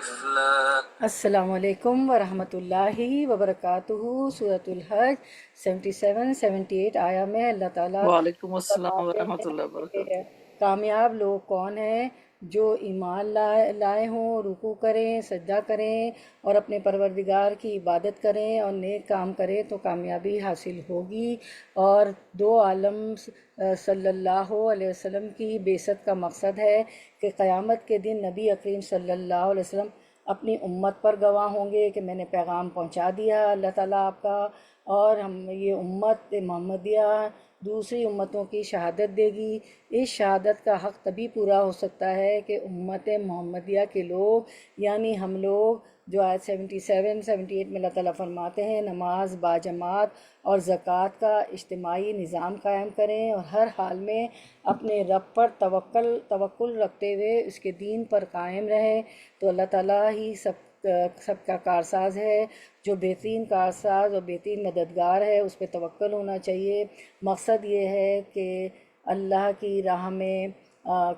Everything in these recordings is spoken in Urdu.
السلام علیکم ورحمۃ اللہ وبرکاتہ۔ سورۃ الحج 77 78 آیا میں اللہ تعالیٰ وعلیکم السلام فرماتے ورحمۃ اللہ ہیں وبرکاتہ۔ کہ کامیاب لوگ کون ہیں؟ جو ایمان لائے ہوں، رکوع کریں، سجدہ کریں اور اپنے پروردگار کی عبادت کریں اور نیک کام کریں تو کامیابی حاصل ہوگی۔ اور دو عالم صلی اللہ علیہ وسلم کی بعثت کا مقصد ہے کہ قیامت کے دن نبی اکریم صلی اللہ علیہ وسلم اپنی امت پر گواہ ہوں گے کہ میں نے پیغام پہنچا دیا اللہ تعالیٰ آپ کا، اور یہ امت محمدیہ دوسری امتوں کی شہادت دے گی۔ اس شہادت کا حق تبھی پورا ہو سکتا ہے کہ امت محمدیہ کے لوگ یعنی ہم لوگ، جو آیت 77 78 میں اللہ تعالیٰ فرماتے ہیں، نماز باجماعت اور زکوٰۃ کا اجتماعی نظام قائم کریں اور ہر حال میں اپنے رب پر توکل رکھتے ہوئے اس کے دین پر قائم رہیں۔ تو اللہ تعالیٰ ہی سب کا کارساز ہے، جو بہترین کارساز اور بہترین مددگار ہے، اس پہ توکل ہونا چاہیے۔ مقصد یہ ہے کہ اللہ کی راہ میں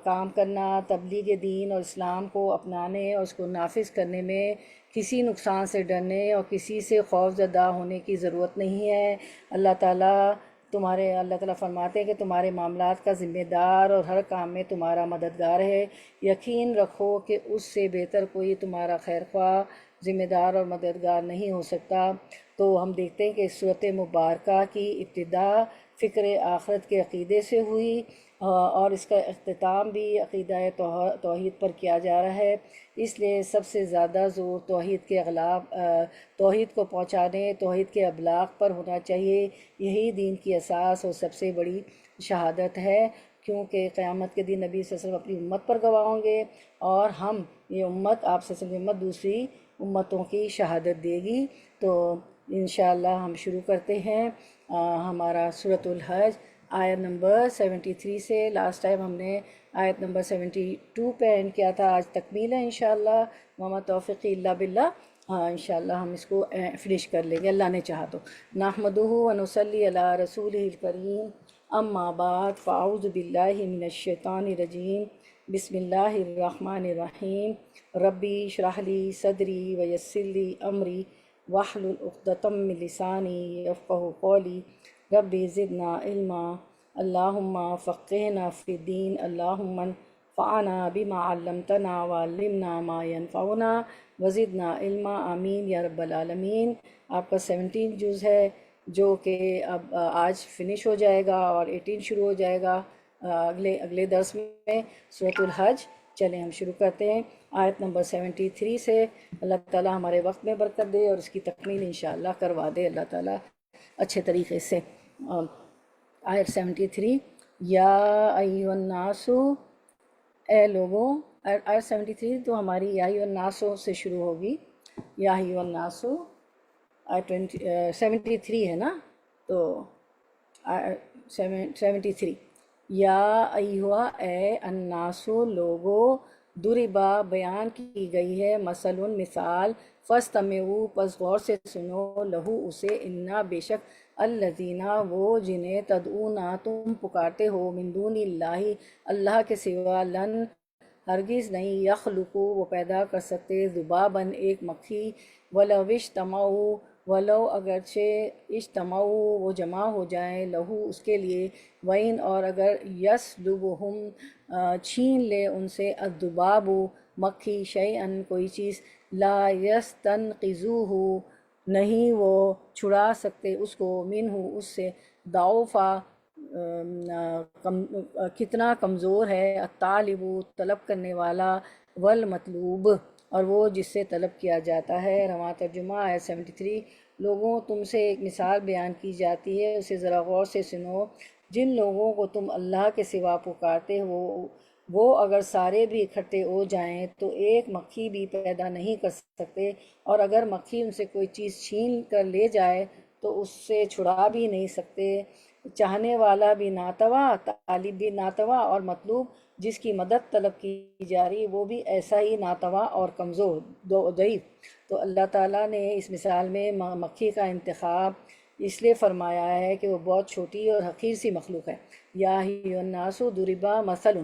کام کرنا، تبلیغ دین اور اسلام کو اپنانے اور اس کو نافذ کرنے میں کسی نقصان سے ڈرنے اور کسی سے خوف زدہ ہونے کی ضرورت نہیں ہے۔ اللہ تعالیٰ فرماتے ہیں کہ تمہارے معاملات کا ذمہ دار اور ہر کام میں تمہارا مددگار ہے۔ یقین رکھو کہ اس سے بہتر کوئی تمہارا خیر خواہ، ذمہ دار اور مددگار نہیں ہو سکتا۔ تو ہم دیکھتے ہیں کہ اس صورت مبارکہ کی ابتدا فکر آخرت کے عقیدے سے ہوئی اور اس کا اختتام بھی عقیدہ توحید پر کیا جا رہا ہے۔ اس لیے سب سے زیادہ زور توحید کو پہنچانے، توحید کے ابلاغ پر ہونا چاہیے۔ یہی دین کی اساس اور سب سے بڑی شہادت ہے، کیونکہ قیامت کے دن نبی صلی اللہ علیہ وسلم اپنی امت پر گواہ ہوں گے اور ہم یہ امت، آپ صلی اللہ علیہ وسلم کی امت دوسری امتوں کی شہادت دے گی۔ تو انشاءاللہ ہم شروع کرتے ہیں ہمارا سورۃ الحج آیت نمبر 73 سے۔ لاسٹ ٹائم ہم نے آیت نمبر 72 پہ اینڈ کیا تھا، آج تکمیل ہے انشاءاللہ، وما توفیقی الا باللہ۔ انشاءاللہ ہم اس کو فنش کر لیں گے اللہ نے چاہا تو۔ نحمدہ ونصلی علی رسولہ الکریم، اما بعد، فاعوذ باللہ من الشیطان الرجیم، بسم اللہ الرحمن الرحیم۔ ربی اشرح لی صدری ویسر لی امری واحلل عقدۃ من لسانی یفقہوا قولی۔ ربی زدنا علما، اللہم فقہنا فی الدین، اللہم انفعنا بما علمتنا وعلمنا ما ینفعنا وزدنا علما، آمین یا رب العالمین۔ آپ کا 17 جز ہے جو کہ اب آج فنش ہو جائے گا اور 18 شروع ہو جائے گا اگلے درس میں سورۃ الحج۔ چلیں ہم شروع کرتے ہیں آیت نمبر 73 سے۔ اللہ تعالیٰ ہمارے وقت میں برکت دے اور اس کی تکمیل انشاءاللہ کروا دے اللہ تعالیٰ اچھے طریقے سے۔ آیت 73، یا ایھا الناس، اے لوگوں۔ آیت 73 تو ہماری یا ایھا الناس سے شروع ہوگی۔ یا ایھا الناس آیت 73 ہے نا، تو 73، یا ایھا، اے، الناس، لوگو، ضربا، بیان کی گئی ہے، مثل، مثال، فاستمعوا، پس غور سے سنو، لہو، اسے، انا، بے شک، الذین، وہ، جنہیں، تدعونا، تم پکارتے ہو، من دون اللہ، اللہ کے سوا، لن، ہرگز نہیں، یخلقو، وہ پیدا کر سکتے، ذباباً، ایک مکھی، ولو اجتمعوا، ولو اگرچہ، اجتمعوا، وہ جمع ہو جائیں، لہو، اس کے لیے، وَإِنْ، اور اگر، یسلبہم، چھین لے ان سے، الذباب، مکھی، شیئاً، کوئی چیز، لا یستنقذوہ، نہیں وہ چھڑا سکتے اس کو، منہ، اس سے، ضعفا، کتنا کمزور ہے، الطالب، طلب کرنے والا، والمطلوب، اور وہ جس سے طلب کیا جاتا ہے۔ رواں ترجمہ آیت 73، لوگوں، تم سے ایک مثال بیان کی جاتی ہے، اسے ذرا غور سے سنو۔ جن لوگوں کو تم اللہ کے سوا پکارتے ہو، وہ اگر سارے بھی اکٹھے ہو جائیں تو ایک مکھی بھی پیدا نہیں کر سکتے، اور اگر مکھی ان سے کوئی چیز چھین کر لے جائے تو اس سے چھڑا بھی نہیں سکتے۔ چاہنے والا بھی ناتوا، طالب بھی ناتوا، اور مطلوب جس کی مدد طلب کی جا رہی وہ بھی ایسا ہی ناتوا اور کمزور، ضعیف۔ تو اللہ تعالیٰ نے اس مثال میں مکھی کا انتخاب اس لیے فرمایا ہے کہ وہ بہت چھوٹی اور حقیر سی مخلوق ہے۔ یا ایھا الناس ضرب مثل،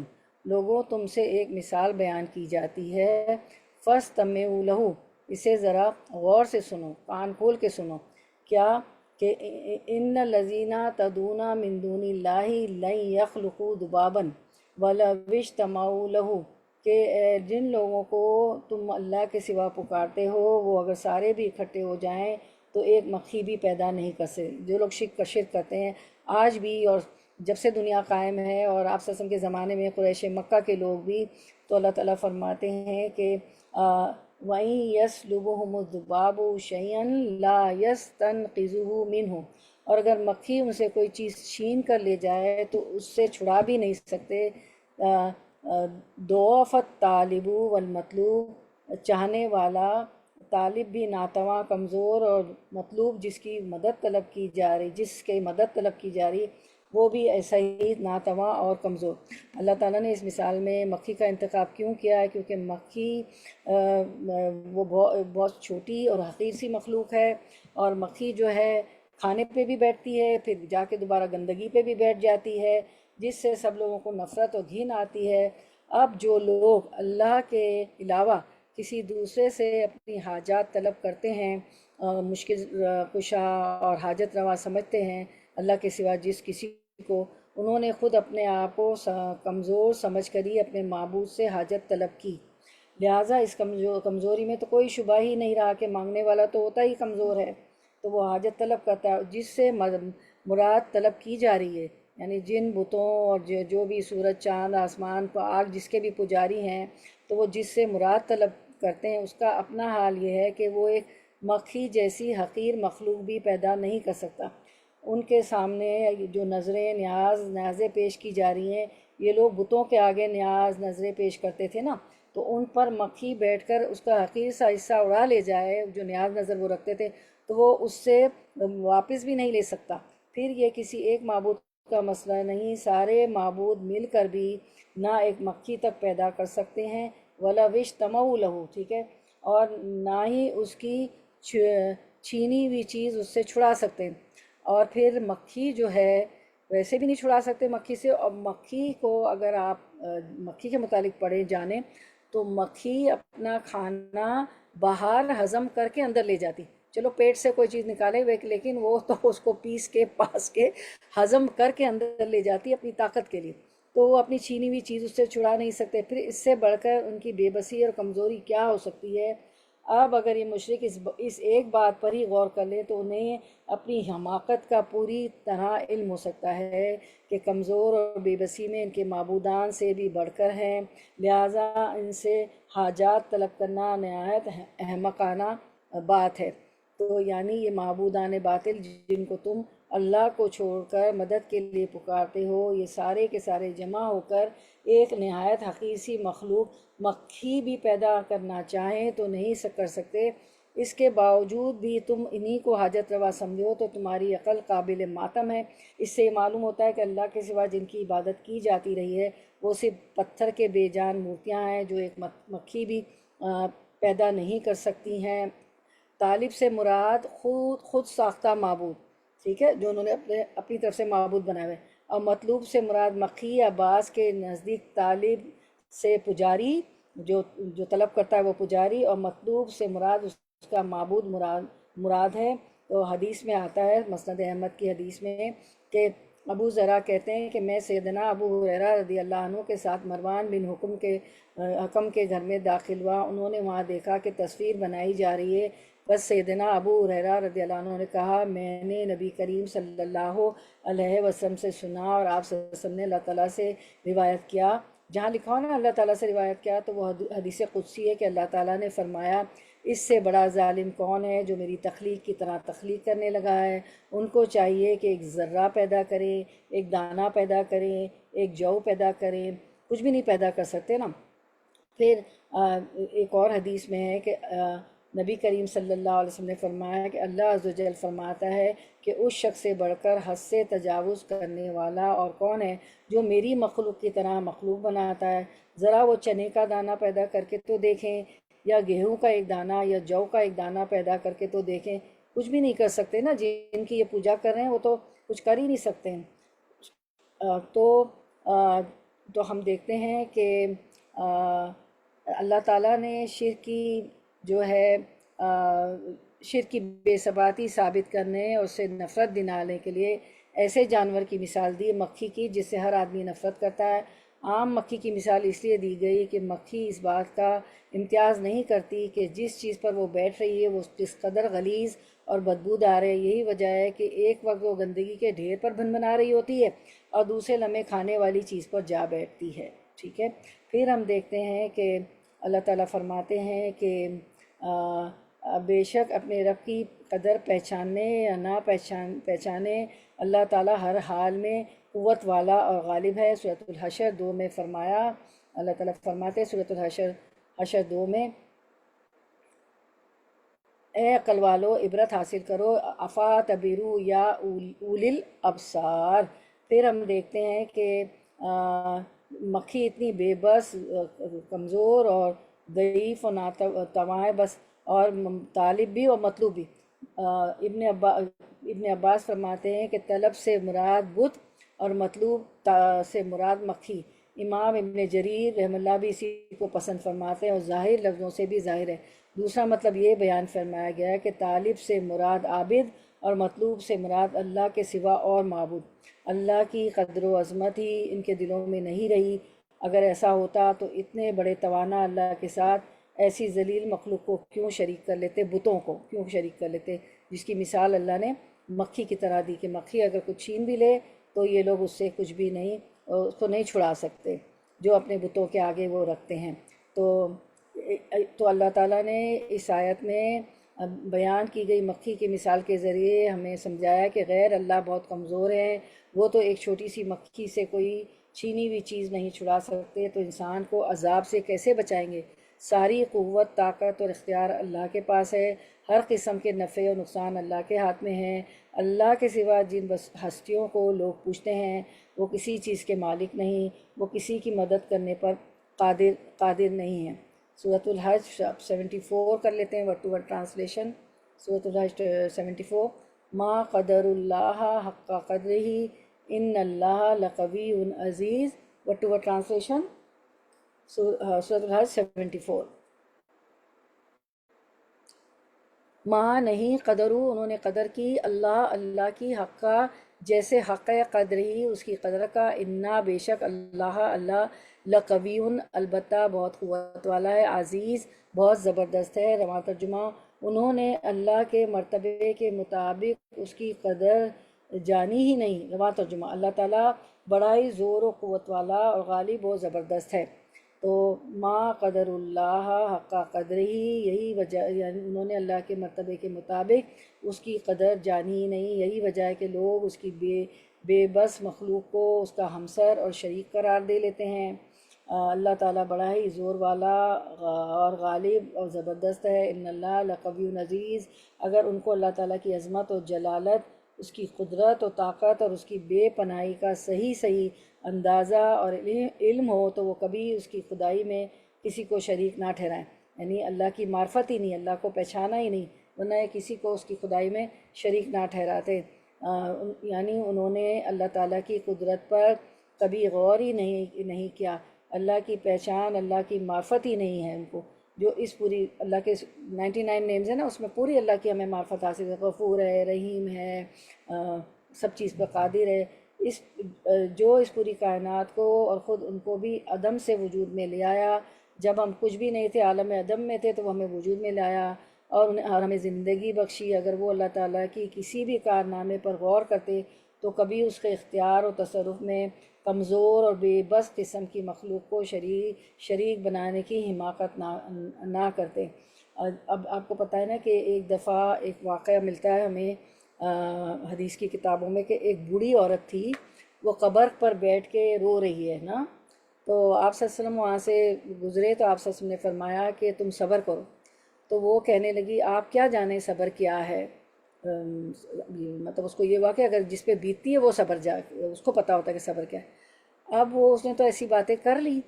لوگوں، تم سے ایک مثال بیان کی جاتی ہے، فاستمعوا لہو، اسے ذرا غور سے سنو، کان کھول کے سنو، کیا کہ ان الذین تدعون من دون اللہ لن یخلقوا ذبابا ولو اجتمعوا لہ، کہ جن لوگوں کو تم اللہ کے سوا پکارتے ہو وہ اگر سارے بھی اکٹھے ہو جائیں تو ایک مکھی بھی پیدا نہیں کر سکتے۔ جو لوگ شرک کرتے ہیں آج بھی، اور جب سے دنیا قائم ہے، اور آپ صلی اللہ علیہ وسلم کے زمانے میں قریش مکہ کے لوگ بھی، تو اللہ تعالیٰ فرماتے ہیں کہ وَإِن يَسْلُبْهُمُ الذُّبَابُ شَيْئًا لَا يَسْتَنقِذُهُ مِنْهُ، اور اگر مکھی ان سے کوئی چیز چھین کر لے جائے تو اس سے چھڑا بھی نہیں سکتے۔ ضعف الطالب والمطلوب، چاہنے والا طالب بھی ناتواں، کمزور، اور مطلوب جس کی مدد طلب کی جا رہی، جس کی مدد طلب کی جا رہی، وہ بھی ایسا ہی ناتواں اور کمزور۔ اللہ تعالیٰ نے اس مثال میں مکھی کا انتخاب کیوں کیا ہے؟ کیونکہ مکھی وہ بہت چھوٹی اور حقیر سی مخلوق ہے، اور مکھی جو ہے کھانے پہ بھی بیٹھتی ہے، پھر جا کے دوبارہ گندگی پہ بھی بیٹھ جاتی ہے، جس سے سب لوگوں کو نفرت اور گھن آتی ہے۔ اب جو لوگ اللہ کے علاوہ کسی دوسرے سے اپنی حاجات طلب کرتے ہیں، مشکل کشا اور حاجت روا سمجھتے ہیں اللہ کے سوا جس کسی کو، انہوں نے خود اپنے آپ کو کمزور سمجھ کر ہی اپنے معبود سے حاجت طلب کی۔ لہٰذا اس کمزوری میں تو کوئی شبہ ہی نہیں رہا کہ مانگنے والا تو ہوتا ہی کمزور ہے، تو وہ حاجت طلب کرتا ہے جس سے مراد طلب کی جا رہی ہے، یعنی جن بتوں اور جو بھی سورج چاند آسمان آگ جس کے بھی پجاری ہیں، تو وہ جس سے مراد طلب کرتے ہیں اس کا اپنا حال یہ ہے کہ وہ ایک مکھی جیسی حقیر مخلوق بھی پیدا نہیں کر سکتا۔ ان کے سامنے جو نظریں نیازیں پیش کی جا رہی ہیں، یہ لوگ بتوں کے آگے نظریں پیش کرتے تھے نا، تو ان پر مکھی بیٹھ کر اس کا حقیر سا حصہ اڑا لے جائے، جو نیاز نظر وہ رکھتے تھے، تو وہ اس سے واپس بھی نہیں لے سکتا۔ پھر یہ کسی ایک معبود کا مسئلہ نہیں، سارے معبود مل کر بھی نہ ایک مکھی تک پیدا کر سکتے ہیں، وَلَوِ اجْتَمَعُوا لَهُ، ٹھیک ہے، اور نہ ہی اس کی چھینی ہوئی چیز اس سے چھڑا سکتے ہیں۔ اور پھر مکھی جو ہے ویسے بھی نہیں چھڑا سکتے مکھی سے، اور مکھی کو اگر آپ مکھی کے متعلق پڑھیں جانیں تو مکھی اپنا کھانا باہر ہضم کر کے اندر لے جاتی، چلو پیٹ سے کوئی چیز نکالے ہوئے، لیکن وہ تو اس کو پیس کے پاس کے ہضم کر کے اندر لے جاتی اپنی طاقت کے لیے، تو وہ اپنی چھینی ہوئی چیز اس سے چھڑا نہیں سکتے۔ پھر اس سے بڑھ کر ان کی بے بسی اور کمزوری کیا ہو سکتی ہے؟ اب اگر یہ مشرک اس ایک بات پر ہی غور کر لیں تو انہیں اپنی حماقت کا پوری طرح علم ہو سکتا ہے کہ کمزور اور بے بسی میں ان کے معبودان سے بھی بڑھ کر ہیں، لہٰذا ان سے حاجات طلب کرنا نہایت احمقانہ بات ہے۔ تو یعنی یہ معبودان باطل جن کو تم اللہ کو چھوڑ کر مدد کے لیے پکارتے ہو، یہ سارے کے سارے جمع ہو کر ایک نہایت حقیر سی مخلوق مکھی بھی پیدا کرنا چاہیں تو نہیں کر سکتے۔ اس کے باوجود بھی تم انہی کو حاجت روا سمجھو تو تمہاری عقل قابل ماتم ہے۔ اس سے یہ معلوم ہوتا ہے کہ اللہ کے سوا جن کی عبادت کی جاتی رہی ہے وہ صرف پتھر کے بے جان مورتیاں ہیں جو ایک مکھی بھی پیدا نہیں کر سکتی ہیں۔ طالب سے مراد خود ساختہ معبود، ٹھیک ہے، جو انہوں نے اپنی طرف سے معبود بنائے ہوئے، اور مطلوب سے مراد مکھی یا بعض کے نزدیک طالب سے پجاری، جو طلب کرتا ہے وہ پجاری، اور مطلوب سے مراد اس کا معبود مراد ہے۔ تو حدیث میں آتا ہے، مسند احمد کی حدیث میں، کہ ابو ذرا کہتے ہیں کہ میں سیدنا ابو ہریرہ رضی اللہ عنہ کے ساتھ مروان بن حکم کے گھر میں داخل ہوا، انہوں نے وہاں دیکھا کہ تصویر بنائی جا رہی ہے، بس سیدنا ابو ہریرہ رضی اللہ عنہ نے کہا میں نے نبی کریم صلی اللہ علیہ وسلم سے سنا، اور آپ صلی اللہ علیہ وسلم نے اللہ تعالیٰ سے روایت کیا، جہاں لکھا ہو نا اللہ تعالیٰ سے روایت کیا تو وہ حدیث قدسی ہے کہ اللہ تعالیٰ نے فرمایا اس سے بڑا ظالم کون ہے جو میری تخلیق کی طرح تخلیق کرنے لگا ہے۔ ان کو چاہیے کہ ایک ذرہ پیدا کریں، ایک دانہ پیدا کریں، ایک جو پیدا کریں، کچھ بھی نہیں پیدا کر سکتے نا۔ پھر ایک اور حدیث میں ہے کہ نبی کریم صلی اللہ علیہ وسلم نے فرمایا کہ اللہ عز و جل فرماتا ہے کہ اس شخص سے بڑھ کر حد سے تجاوز کرنے والا اور کون ہے جو میری مخلوق کی طرح مخلوق بناتا ہے۔ ذرا وہ چنے کا دانہ پیدا کر کے تو دیکھیں، یا گیہوں کا ایک دانہ یا جو کا ایک دانہ پیدا کر کے تو دیکھیں، کچھ بھی نہیں کر سکتے نا، جن کی یہ پوجا کر رہے ہیں وہ تو کچھ کر ہی نہیں سکتے ہیں۔ تو ہم دیکھتے ہیں کہ اللہ تعالیٰ نے شرک کی جو ہے شرک کی بے ثباتی ثابت کرنے اور اس سے نفرت دلانے کے لیے ایسے جانور کی مثال دی مکھی کی جس سے ہر آدمی نفرت کرتا ہے۔ عام مکھی کی مثال اس لیے دی گئی کہ مکھی اس بات کا امتیاز نہیں کرتی کہ جس چیز پر وہ بیٹھ رہی ہے وہ کس قدر غلیظ اور بدبودار ہے۔ یہی وجہ ہے کہ ایک وقت وہ گندگی کے ڈھیر پر بھنبھنا رہی ہوتی ہے اور دوسرے لمحے کھانے والی چیز پر جا بیٹھتی ہے، ٹھیک ہے۔ پھر ہم دیکھتے ہیں کہ اللہ تعالیٰ فرماتے ہیں کہ بے شک اپنے رب کی قدر پہچاننے یا نہ پہچانے اللہ تعالیٰ ہر حال میں قوت والا اور غالب ہے۔ سورۃ الحشر 2 میں فرمایا، اللہ تعالیٰ فرماتے سورۃ حشر 2 میں، اے عقل والو عبرت حاصل کرو، افا تبرو یا اولی الابصار۔ پھر ہم دیکھتے ہیں کہ مکھی اتنی بے بس، کمزور اور ضعیف و ناتواں ہے، بس اور طالب بھی اور مطلوب بھی۔ ابن عباس فرماتے ہیں کہ طلب سے مراد بت اور مطلوب سے مراد مکھی۔ امام ابن جریر رحم اللہ بھی اسی کو پسند فرماتے ہیں اور ظاہر لفظوں سے بھی ظاہر ہے۔ دوسرا مطلب یہ بیان فرمایا گیا ہے کہ طالب سے مراد عابد اور مطلوب سے مراد اللہ کے سوا اور معبود۔ اللہ کی قدر و عظمت ہی ان کے دلوں میں نہیں رہی۔ اگر ایسا ہوتا تو اتنے بڑے توانا اللہ کے ساتھ ایسی ذلیل مخلوق کو کیوں شریک کر لیتے، بتوں کو کیوں شریک کر لیتے، جس کی مثال اللہ نے مکھی کی طرح دی کہ مکھی اگر کچھ چھین بھی لے تو یہ لوگ اس سے کچھ بھی نہیں، اس کو نہیں چھڑا سکتے جو اپنے بتوں کے آگے وہ رکھتے ہیں۔ تو اللہ تعالیٰ نے اس آیت میں بیان کی گئی مکھی کی مثال کے ذریعے ہمیں سمجھایا کہ غیر اللہ بہت کمزور ہیں، وہ تو ایک چھوٹی سی مکھی سے کوئی چھینی ہوئی چیز نہیں چھڑا سکتے، تو انسان کو عذاب سے کیسے بچائیں گے؟ ساری قوت، طاقت اور اختیار اللہ کے پاس ہے، ہر قسم کے نفع و نقصان اللہ کے ہاتھ میں ہیں۔ اللہ کے سوا جن ہستیوں کو لوگ پوچھتے ہیں وہ کسی چیز کے مالک نہیں، وہ کسی کی مدد کرنے پر قادر نہیں ہیں۔ سورۃ الحج 74 کر لیتے ہیں، ورڈ ٹو ورڈ ٹرانسلیشن۔ سورۃ الحج 74، ما قدر اللہ حق قدرہ ان اللہ لقوی عزیز۔ ورڈ ٹو ورڈ ٹرانسلیشن سورۃ الحج 74۔ ماں نہیں قدرو، انہوں نے قدر کی، اللہ کی حق کا جیسے حق قدر ہی اس کی قدر کا، انا بے شک اللہ لقوی البتہ بہت قوت والا ہے، عزیز بہت زبردست ہے۔ رواں ترجمہ، انہوں نے اللہ کے مرتبے کے مطابق اس کی قدر جانی ہی نہیں۔ رواں ترجمہ، اللہ تعالیٰ بڑا ہی زور و قوت والا اور غالب و زبردست ہے۔ تو ما قدر اللہ حق قدر ہی، یہی وجہ، یعنی انہوں نے اللہ کے مرتبے کے مطابق اس کی قدر جانی ہی نہیں، یہی وجہ ہے کہ لوگ اس کی بے بس مخلوق کو اس کا ہمسر اور شریک قرار دے لیتے ہیں۔ اللہ تعالیٰ بڑا ہی زور والا اور غالب اور زبردست ہے۔ ان اللہ لقوی عزیز، اگر ان کو اللہ تعالیٰ کی عظمت اور جلالت، اس کی قدرت و طاقت اور اس کی بے پناہی کا صحیح اندازہ اور علم ہو تو وہ کبھی اس کی خدائی میں کسی کو شریک نہ ٹھہرائیں، یعنی اللہ کی معرفت ہی نہیں، اللہ کو پہچانا ہی نہیں، ورنہ کسی کو اس کی خدائی میں شریک نہ ٹھہراتے۔ یعنی انہوں نے اللہ تعالیٰ کی قدرت پر کبھی غور ہی نہیں کیا، اللہ کی پہچان، اللہ کی معرفت ہی نہیں ہے ان کو۔ جو اس پوری اللہ کے 99 نیمز ہیں نا، اس میں پوری اللہ کی ہمیں معرفت حاصل ہے، غفور ہے، رحیم ہے، سب چیز پر قادر ہے۔ جو اس پوری کائنات کو اور خود ان کو بھی عدم سے وجود میں لے آیا، جب ہم کچھ بھی نہیں تھے، عالم عدم میں تھے، تو وہ ہمیں وجود میں لایا اور ہمیں زندگی بخشی۔ اگر وہ اللہ تعالیٰ کی کسی بھی کارنامے پر غور کرتے تو کبھی اس کے اختیار و تصرف میں کمزور اور بے بس قسم کی مخلوق کو شریک بنانے کی حماقت نہ کرتے۔ اب آپ کو پتہ ہے نا کہ ایک دفعہ ایک واقعہ ملتا ہے ہمیں حدیث کی کتابوں میں کہ ایک بوڑھی عورت تھی، وہ قبر پر بیٹھ کے رو رہی ہے نا، تو آپ صلی اللہ علیہ وسلم وہاں سے گزرے تو آپ صلی اللہ علیہ وسلم نے فرمایا کہ تم صبر کرو، تو وہ کہنے لگی آپ کیا جانیں صبر کیا ہے، مطلب اس کو یہ ہوا کہ اگر جس پہ بیتتی ہے وہ صبر اس کو پتہ ہوتا ہے کہ صبر کیا ہے۔ اب اس نے تو ایسی باتیں کر لی،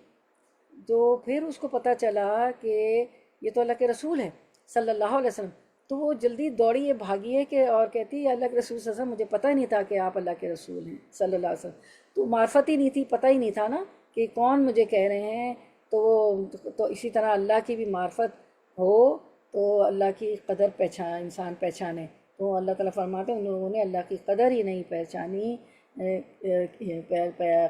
تو پھر اس کو پتہ چلا کہ یہ تو اللہ کے رسول ہے صلی اللہ علیہ وسلم، تو وہ جلدی دوڑی ہے، بھاگی ہے کہ اور کہتی ہے اللہ کے رسول صلی اللہ علیہ وسلم، مجھے پتہ ہی نہیں تھا کہ آپ اللہ کے رسول ہیں صلی اللہ علیہ وسلم، تو معرفت ہی نہیں تھی، پتہ ہی نہیں تھا نا کہ کون مجھے کہہ رہے ہیں تو اسی طرح اللہ کی بھی معرفت ہو تو اللہ کی قدر انسان پہچانے. تو اللہ تعالیٰ فرماتے ہیں ان لوگوں نے اللہ کی قدر ہی نہیں پہچانی،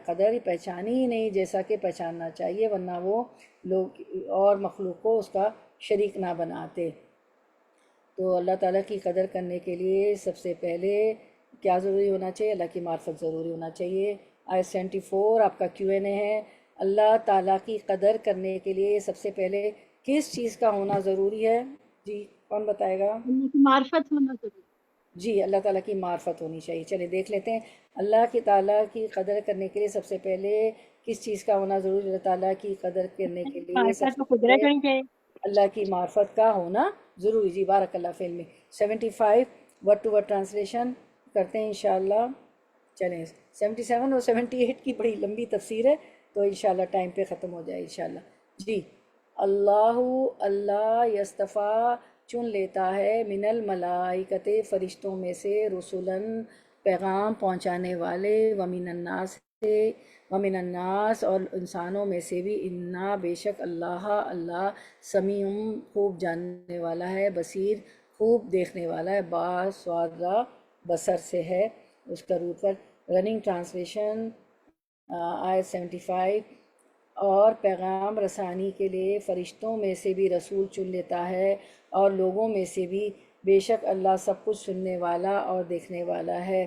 قدر ہی پہچانی ہی نہیں جیسا کہ پہچاننا چاہیے، ورنہ وہ لوگ اور مخلوق کو اس کا شریک نہ بناتے. تو اللہ تعالیٰ کی قدر کرنے کے لیے سب سے پہلے کیا ضروری ہونا چاہیے؟ اللہ کی معرفت ضروری ہونا چاہیے. آیت 74 آپ کا Q&A ہے. اللہ تعالیٰ کی قدر کرنے کے لیے سب سے پہلے کس چیز کا ہونا ضروری ہے؟ جی کون بتائے گا؟ اللہ کی معرفت ہونا ضروری. جی اللہ تعالیٰ کی معرفت ہونی چاہیے. چلے دیکھ لیتے ہیں اللہ کی تعالیٰ کی قدر کرنے کے لیے سب سے پہلے کس چیز کا ہونا ضروری ہے. اللہ تعالیٰ کی قدر کرنے کے لیے سب معرفت سے و قدرت پہلے ہونی چاہیے. اللہ کی معرفت کا ہونا ضروری. جی بارک اللہ فی علمی. 75 ورڈ ٹو ورڈ ٹرانسلیشن کرتے ہیں انشاءاللہ. چلیں 77 اور 78 کی بڑی لمبی تفسیر ہے تو انشاءاللہ ٹائم پہ ختم ہو جائے انشاءاللہ. جی اللہ یصطفیٰ چن لیتا ہے من الملائکۃ فرشتوں میں سے رسولن پیغام پہنچانے والے ومن الناس اور انسانوں میں سے بھی انا بے شک اللہ سمیع خوب جاننے والا ہے، بصیر خوب دیکھنے والا ہے، باسوادہ بصر سے ہے. اس کا روٹ پر رننگ ٹرانسلیشن آیت 75 اور پیغام رسانی کے لیے فرشتوں میں سے بھی رسول چن لیتا ہے اور لوگوں میں سے بھی، بے شک اللہ سب کچھ سننے والا اور دیکھنے والا ہے.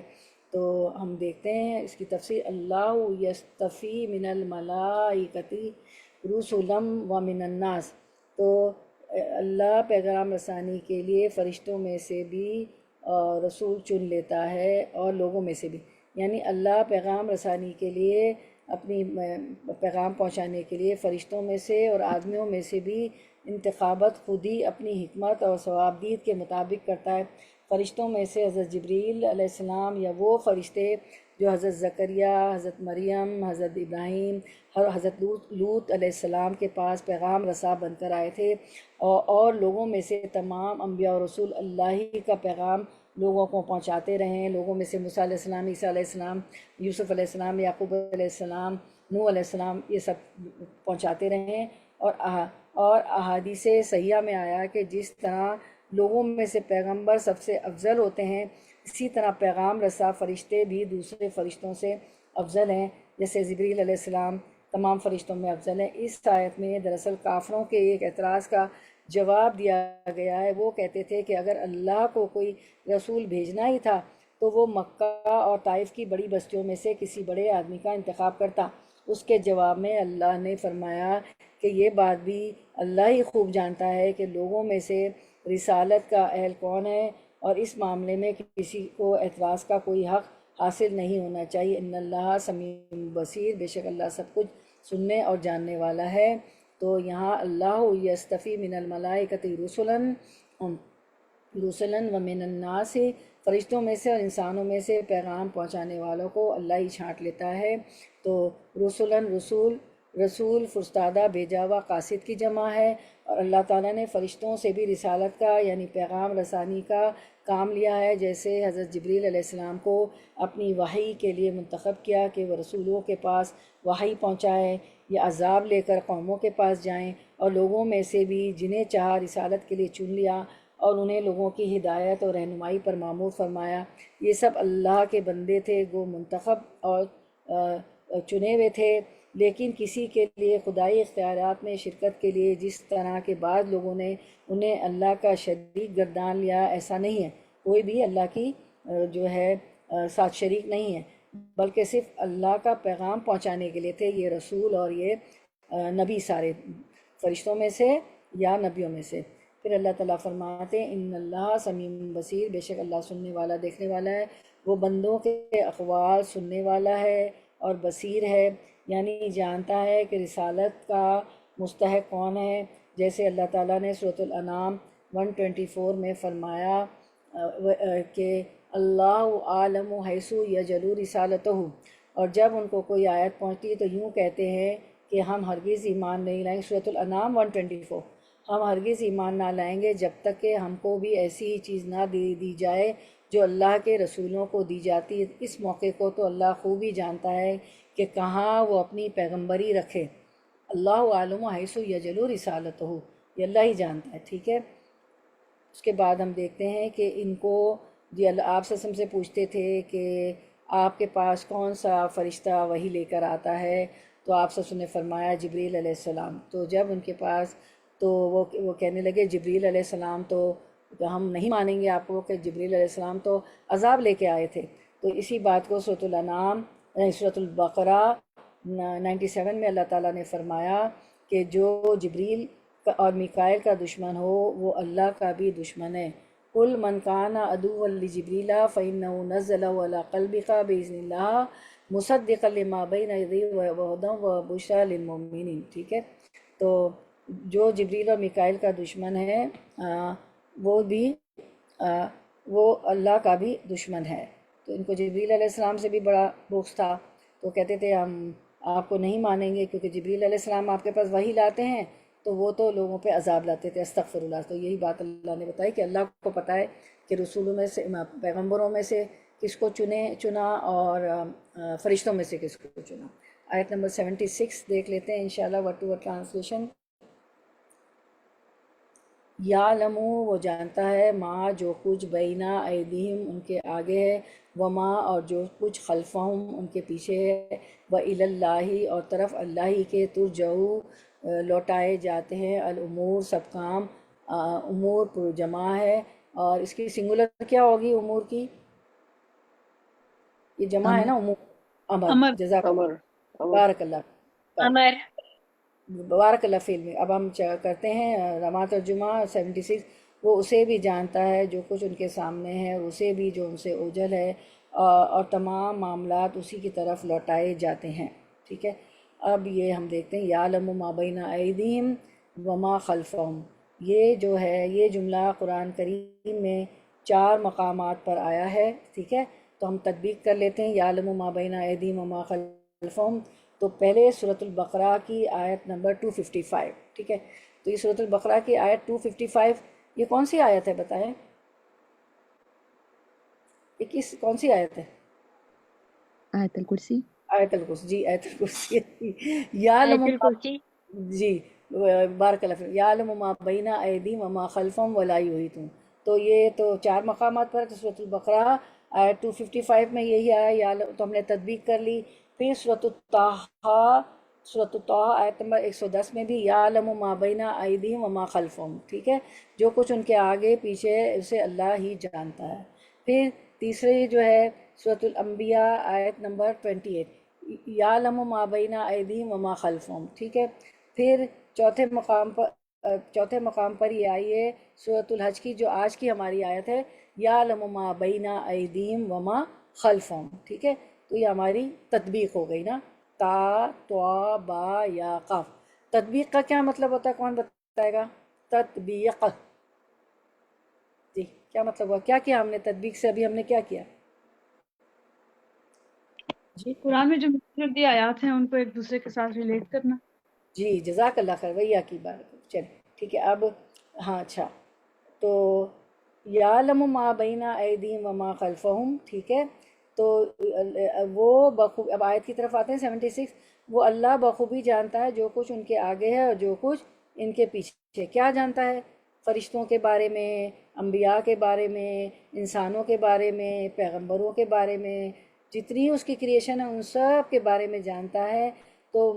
تو ہم دیکھتے ہیں اس کی تفسیر. اللہ یصطفی من الملائکۃ رسلا ومن الناس. تو اللہ پیغام رسانی کے لیے فرشتوں میں سے بھی رسول چن لیتا ہے اور لوگوں میں سے بھی، یعنی اللہ پیغام رسانی کے لیے اپنی پیغام پہنچانے کے لیے فرشتوں میں سے اور آدمیوں میں سے بھی انتخابات خود ہی اپنی حکمت اور ثوابدید کے مطابق کرتا ہے. فرشتوں میں سے حضرت جبریل علیہ السلام یا وہ فرشتے جو حضرت زکریا، حضرت مریم، حضرت ابراہیم اور حضرت لوط علیہ السلام کے پاس پیغام رساں بن کر آئے تھے، اور لوگوں میں سے تمام انبیاء اور رسول اللہ ہی کا پیغام لوگوں کو پہنچاتے رہے ہیں. لوگوں میں سے موسیٰ علیہ السلام، عیسیٰ علیہ السلام، یوسف علیہ السلام، یعقوب علیہ السلام، نوح علیہ السلام، یہ سب پہنچاتے رہے ہیں. اور احادیث صحیحہ میں آیا کہ جس طرح لوگوں میں سے پیغمبر سب سے افضل ہوتے ہیں، اسی طرح پیغام رساں فرشتے بھی دوسرے فرشتوں سے افضل ہیں. جیسے جبریل علیہ السلام تمام فرشتوں میں افضل ہیں. اس آیت میں دراصل کافروں کے ایک اعتراض کا جواب دیا گیا ہے. وہ کہتے تھے کہ اگر اللہ کو کوئی رسول بھیجنا ہی تھا تو وہ مکہ اور طائف کی بڑی بستیوں میں سے کسی بڑے آدمی کا انتخاب کرتا. اس کے جواب میں اللہ نے فرمایا کہ یہ بات بھی اللہ ہی خوب جانتا ہے کہ لوگوں میں سے رسالت کا اہل کون ہے، اور اس معاملے میں کسی کو اعتراض کا کوئی حق حاصل نہیں ہونا چاہیے. ان اللہ سمیع بصیر، بے شک اللہ سب کچھ سننے اور جاننے والا ہے. تو یہاں اللہ یصطفی من الملائکۃ رسلا ومن الناس، فرشتوں میں سے اور انسانوں میں سے پیغام پہنچانے والوں کو اللہ ہی چھانٹ لیتا ہے. تو رسول فرستادہ بھیجا ہوا قاصد کی جمع ہے، اور اللہ تعالیٰ نے فرشتوں سے بھی رسالت کا یعنی پیغام رسانی کا کام لیا ہے. جیسے حضرت جبریل علیہ السلام کو اپنی وحی کے لیے منتخب کیا کہ وہ رسولوں کے پاس وحی پہنچائیں یا عذاب لے کر قوموں کے پاس جائیں، اور لوگوں میں سے بھی جنہیں چاہا رسالت کے لیے چن لیا اور انہیں لوگوں کی ہدایت اور رہنمائی پر مامور فرمایا. یہ سب اللہ کے بندے تھے، وہ منتخب اور چنے ہوئے تھے. لیکن کسی کے لیے خدائی اختیارات میں شرکت کے لیے جس طرح کے بعض لوگوں نے انہیں اللہ کا شریک گردان لیا، ایسا نہیں ہے. کوئی بھی اللہ کی جو ہے ساتھ شریک نہیں ہے، بلکہ صرف اللہ کا پیغام پہنچانے کے لیے تھے یہ رسول اور یہ نبی، سارے فرشتوں میں سے یا نبیوں میں سے. پھر اللہ تعالیٰ فرماتے ہیں ان اللہ سمیع بصیر، بے شک اللہ سننے والا دیکھنے والا ہے. وہ بندوں کے اقوال سننے والا ہے اور بصیر ہے، یعنی جانتا ہے کہ رسالت کا مستحق کون ہے. جیسے اللہ تعالیٰ نے سورۃ الانعام 124 میں فرمایا کہ اللہ عالم حیث یجعل رسالتہ، اور جب ان کو کوئی آیت پہنچتی ہے تو یوں کہتے ہیں کہ ہم ہرگز ایمان نہیں لائیں گے. سورۃ الانعام 124، ہم ہرگز ایمان نہ لائیں گے جب تک کہ ہم کو بھی ایسی چیز نہ دی جائے جو اللہ کے رسولوں کو دی جاتی ہے. اس موقع کو تو اللہ خوب ہی جانتا ہے کہ کہاں وہ اپنی پیغمبری رکھے. اللہ عالم حیث یجل رسالتہ، یہ اللہ ہی جانتا ہے، ٹھیک ہے۔ اس کے بعد ہم دیکھتے ہیں کہ ان کو جی اللہ آپ سے پوچھتے تھے کہ آپ کے پاس کون سا فرشتہ وحی لے کر آتا ہے، تو آپ نے فرمایا جبریل علیہ السلام۔ تو جب ان کے پاس تو وہ کہنے لگے جبریل علیہ السلام تو ہم نہیں مانیں گے آپ کو کہ جبریل علیہ السلام تو عذاب لے کے آئے تھے۔ تو اسی بات کو سورۃ الانعام سورۃ البقرہ 97 میں اللہ تعالیٰ نے فرمایا کہ جو جبریل اور میکائل کا دشمن ہو وہ اللہ کا بھی دشمن ہے۔ قل من کان عدوا لجبریل فإنه نزله على قلبك بإذن اللہ مصدقا لما بین یدیہ وہدی وبشریٰ للمؤمنین، ٹھیک ہے۔ تو جو جبریل اور میکائل کا دشمن ہے وہ بھی وہ اللہ کا بھی دشمن ہے۔ تو ان کو جبریل علیہ السلام سے بھی بڑا بغض تھا، تو کہتے تھے ہم آپ کو نہیں مانیں گے کیونکہ جبریل علیہ السلام آپ کے پاس وحی لاتے ہیں تو وہ تو لوگوں پہ عذاب لاتے تھے، استغفر اللہ۔ تو یہی بات اللہ نے بتائی کہ اللہ کو پتہ ہے کہ رسولوں میں سے پیغمبروں میں سے کس کو چنا اور فرشتوں میں سے کس کو چنا۔ آیت نمبر 76 دیکھ لیتے ہیں انشاءاللہ ورڈ ٹو ورڈ ٹرانسلیشن۔ یعلم وہ جانتا ہے، ما جو کچھ بینا ایدیہم ان کے آگے ہے، وما اور جو کچھ خلفہم ان کے پیچھے ہے، وإلی اللہ اور طرف اللہ ہی کے ترجعو لوٹائے جاتے ہیں الامور سب کام۔ امور پر جمع ہے اور اس کی سنگولر کیا ہوگی امور کی؟ یہ جمع ہے نا امور، امر، امر جزاک امر بارک اللہ امر بارک اللہ فی میں۔ اب ہم کرتے ہیں رما ترجمہ 76۔ وہ اسے بھی جانتا ہے جو کچھ ان کے سامنے ہے، اسے بھی جو ان سے اوجل ہے، اور تمام معاملات اسی کی طرف لوٹائے جاتے ہیں، ٹھیک ہے۔ اب یہ ہم دیکھتے ہیں یعلم ما بین ایدیہم وما خلفہم، یہ جو ہے یہ جملہ قرآن کریم میں 4 مقامات پر آیا ہے، ٹھیک ہے۔ تو ہم تطبیق کر لیتے ہیں یعلم ما بین ایدیہم وما خلفہم۔ تو پہلے سورۃ البقرہ کی آیت نمبر 255، ٹھیک ہے۔ تو یہ سورۃ البقرہ کی آیت 255 یہ کون سی آیت ہے بتائیں؟ یہ کون سی آیت ہے؟ آیت الکرسی۔ آیت الکرسی، جی آیت الکرسی۔ یعلم آیت ما، الکرسی جی بارک اللہ فیک، یعلم ما بین ایدیہم وما خلفہم ولا یحیطون۔ تو یہ تو 4 مقامات پر ہے۔ تو سورۃ البقرہ آیت 255 میں یہی آیا، تو ہم نے تطبیق کر لی۔ پھر سورۃ الطٰہٰ آیت نمبر 110 میں بھی یعلم ما بین ایدیہم وما خلفہم، ٹھیک ہے۔ جو کچھ ان کے آگے پیچھے ہے اسے اللہ ہی جانتا ہے۔ پھر تیسری جو ہے سورۃ الانبیاء آیت نمبر 28، یعلم ما بین ایدیہم وما خلفہم، ٹھیک ہے۔ پھر چوتھے مقام پر یہ آئی ہے سورۃ الحج کی جو آج کی ہماری آیت ہے، یعلم ما بین ایدیہم وما خلفہم، ٹھیک ہے۔ تو یہ ہماری تطبیق ہو گئی نا، تا طا با یا قاف۔ تطبیق کا کیا مطلب ہوتا ہے، کون بتائے گا؟ تطبیق، جی کیا مطلب ہوا؟ کیا کیا ہم نے تطبیق سے؟ ابھی ہم نے کیا کیا؟ جی قرآن میں جو مستند آیات ہیں ان کو ایک دوسرے کے ساتھ ریلیٹ کرنا۔ جی جزاک اللہ خیر، وہی کی بات، چلیں ٹھیک ہے۔ اب ہاں اچھا، تو یعلم ما بین ایدیہم وما خلفہم، ٹھیک ہے۔ تو وہ بخوبی، اب آیت کی طرف آتے ہیں 76۔ وہ اللہ بخوبی جانتا ہے جو کچھ ان کے آگے ہے اور جو کچھ ان کے پیچھے۔ کیا جانتا ہے؟ فرشتوں کے بارے میں، انبیاء کے بارے میں، انسانوں کے بارے میں، پیغمبروں کے بارے میں، جتنی اس کی کریشن ہے ان سب کے بارے میں جانتا ہے۔ تو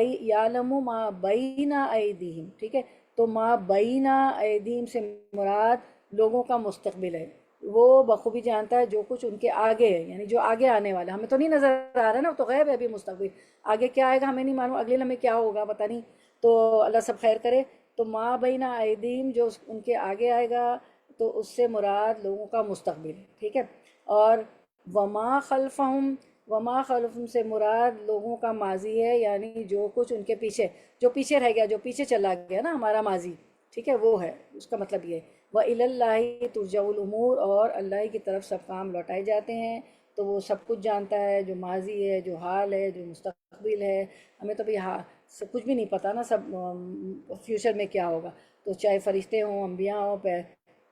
یعلم ما بین ایدیہم، ٹھیک ہے۔ تو ما بین ایدیہم سے مراد لوگوں کا مستقبل ہے، وہ بخوبی جانتا ہے جو کچھ ان کے آگے ہے، یعنی جو آگے آنے والا ہمیں تو نہیں نظر آ رہا نا، تو غیب ہے ابھی مستقبل، آگے کیا آئے گا ہمیں نہیں معلوم، اگلے لمحے کیا ہوگا پتہ نہیں، تو اللہ سب خیر کرے۔ تو ما بین ایدیہم جو ان کے آگے آئے گا تو اس سے مراد لوگوں کا مستقبل ہے، ٹھیک ہے۔ اور وما خلفہم، وما خلفہم سے مراد لوگوں کا ماضی ہے، یعنی جو کچھ ان کے پیچھے، جو پیچھے رہ گیا، جو پیچھے چلا گیا نا ہمارا ماضی، ٹھیک ہے، وہ ہے اس کا مطلب یہ۔ وإلی اللہ ترجع الامور، اور اللہ کی طرف سب کام لوٹائے جاتے ہیں۔ تو وہ سب کچھ جانتا ہے، جو ماضی ہے، جو حال ہے، جو مستقبل ہے۔ ہمیں تو بھی کچھ بھی نہیں پتہ نا، سب فیوچر میں کیا ہوگا۔ تو چاہے فرشتے ہوں، انبیاء ہوں،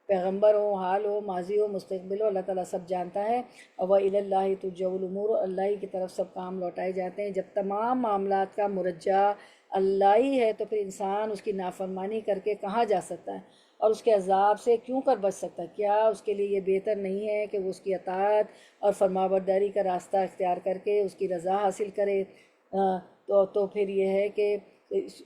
پیغمبر ہو، حال ہو، ماضی ہو، مستقبل ہو، اللہ تعالیٰ سب جانتا ہے۔ وإلی اللہ ترجع الامور، اللہ کی طرف سب کام لوٹائے جاتے ہیں۔ جب تمام معاملات کا مرجع اللہ ہی ہے تو پھر انسان اس کی نافرمانی کر کے کہاں جا سکتا ہے اور اس کے عذاب سے کیوں کر بچ سکتا ہے؟ کیا اس کے لیے یہ بہتر نہیں ہے کہ وہ اس کی اطاعت اور فرمانبرداری کا راستہ اختیار کر کے اس کی رضا حاصل کرے؟ تو پھر یہ ہے کہ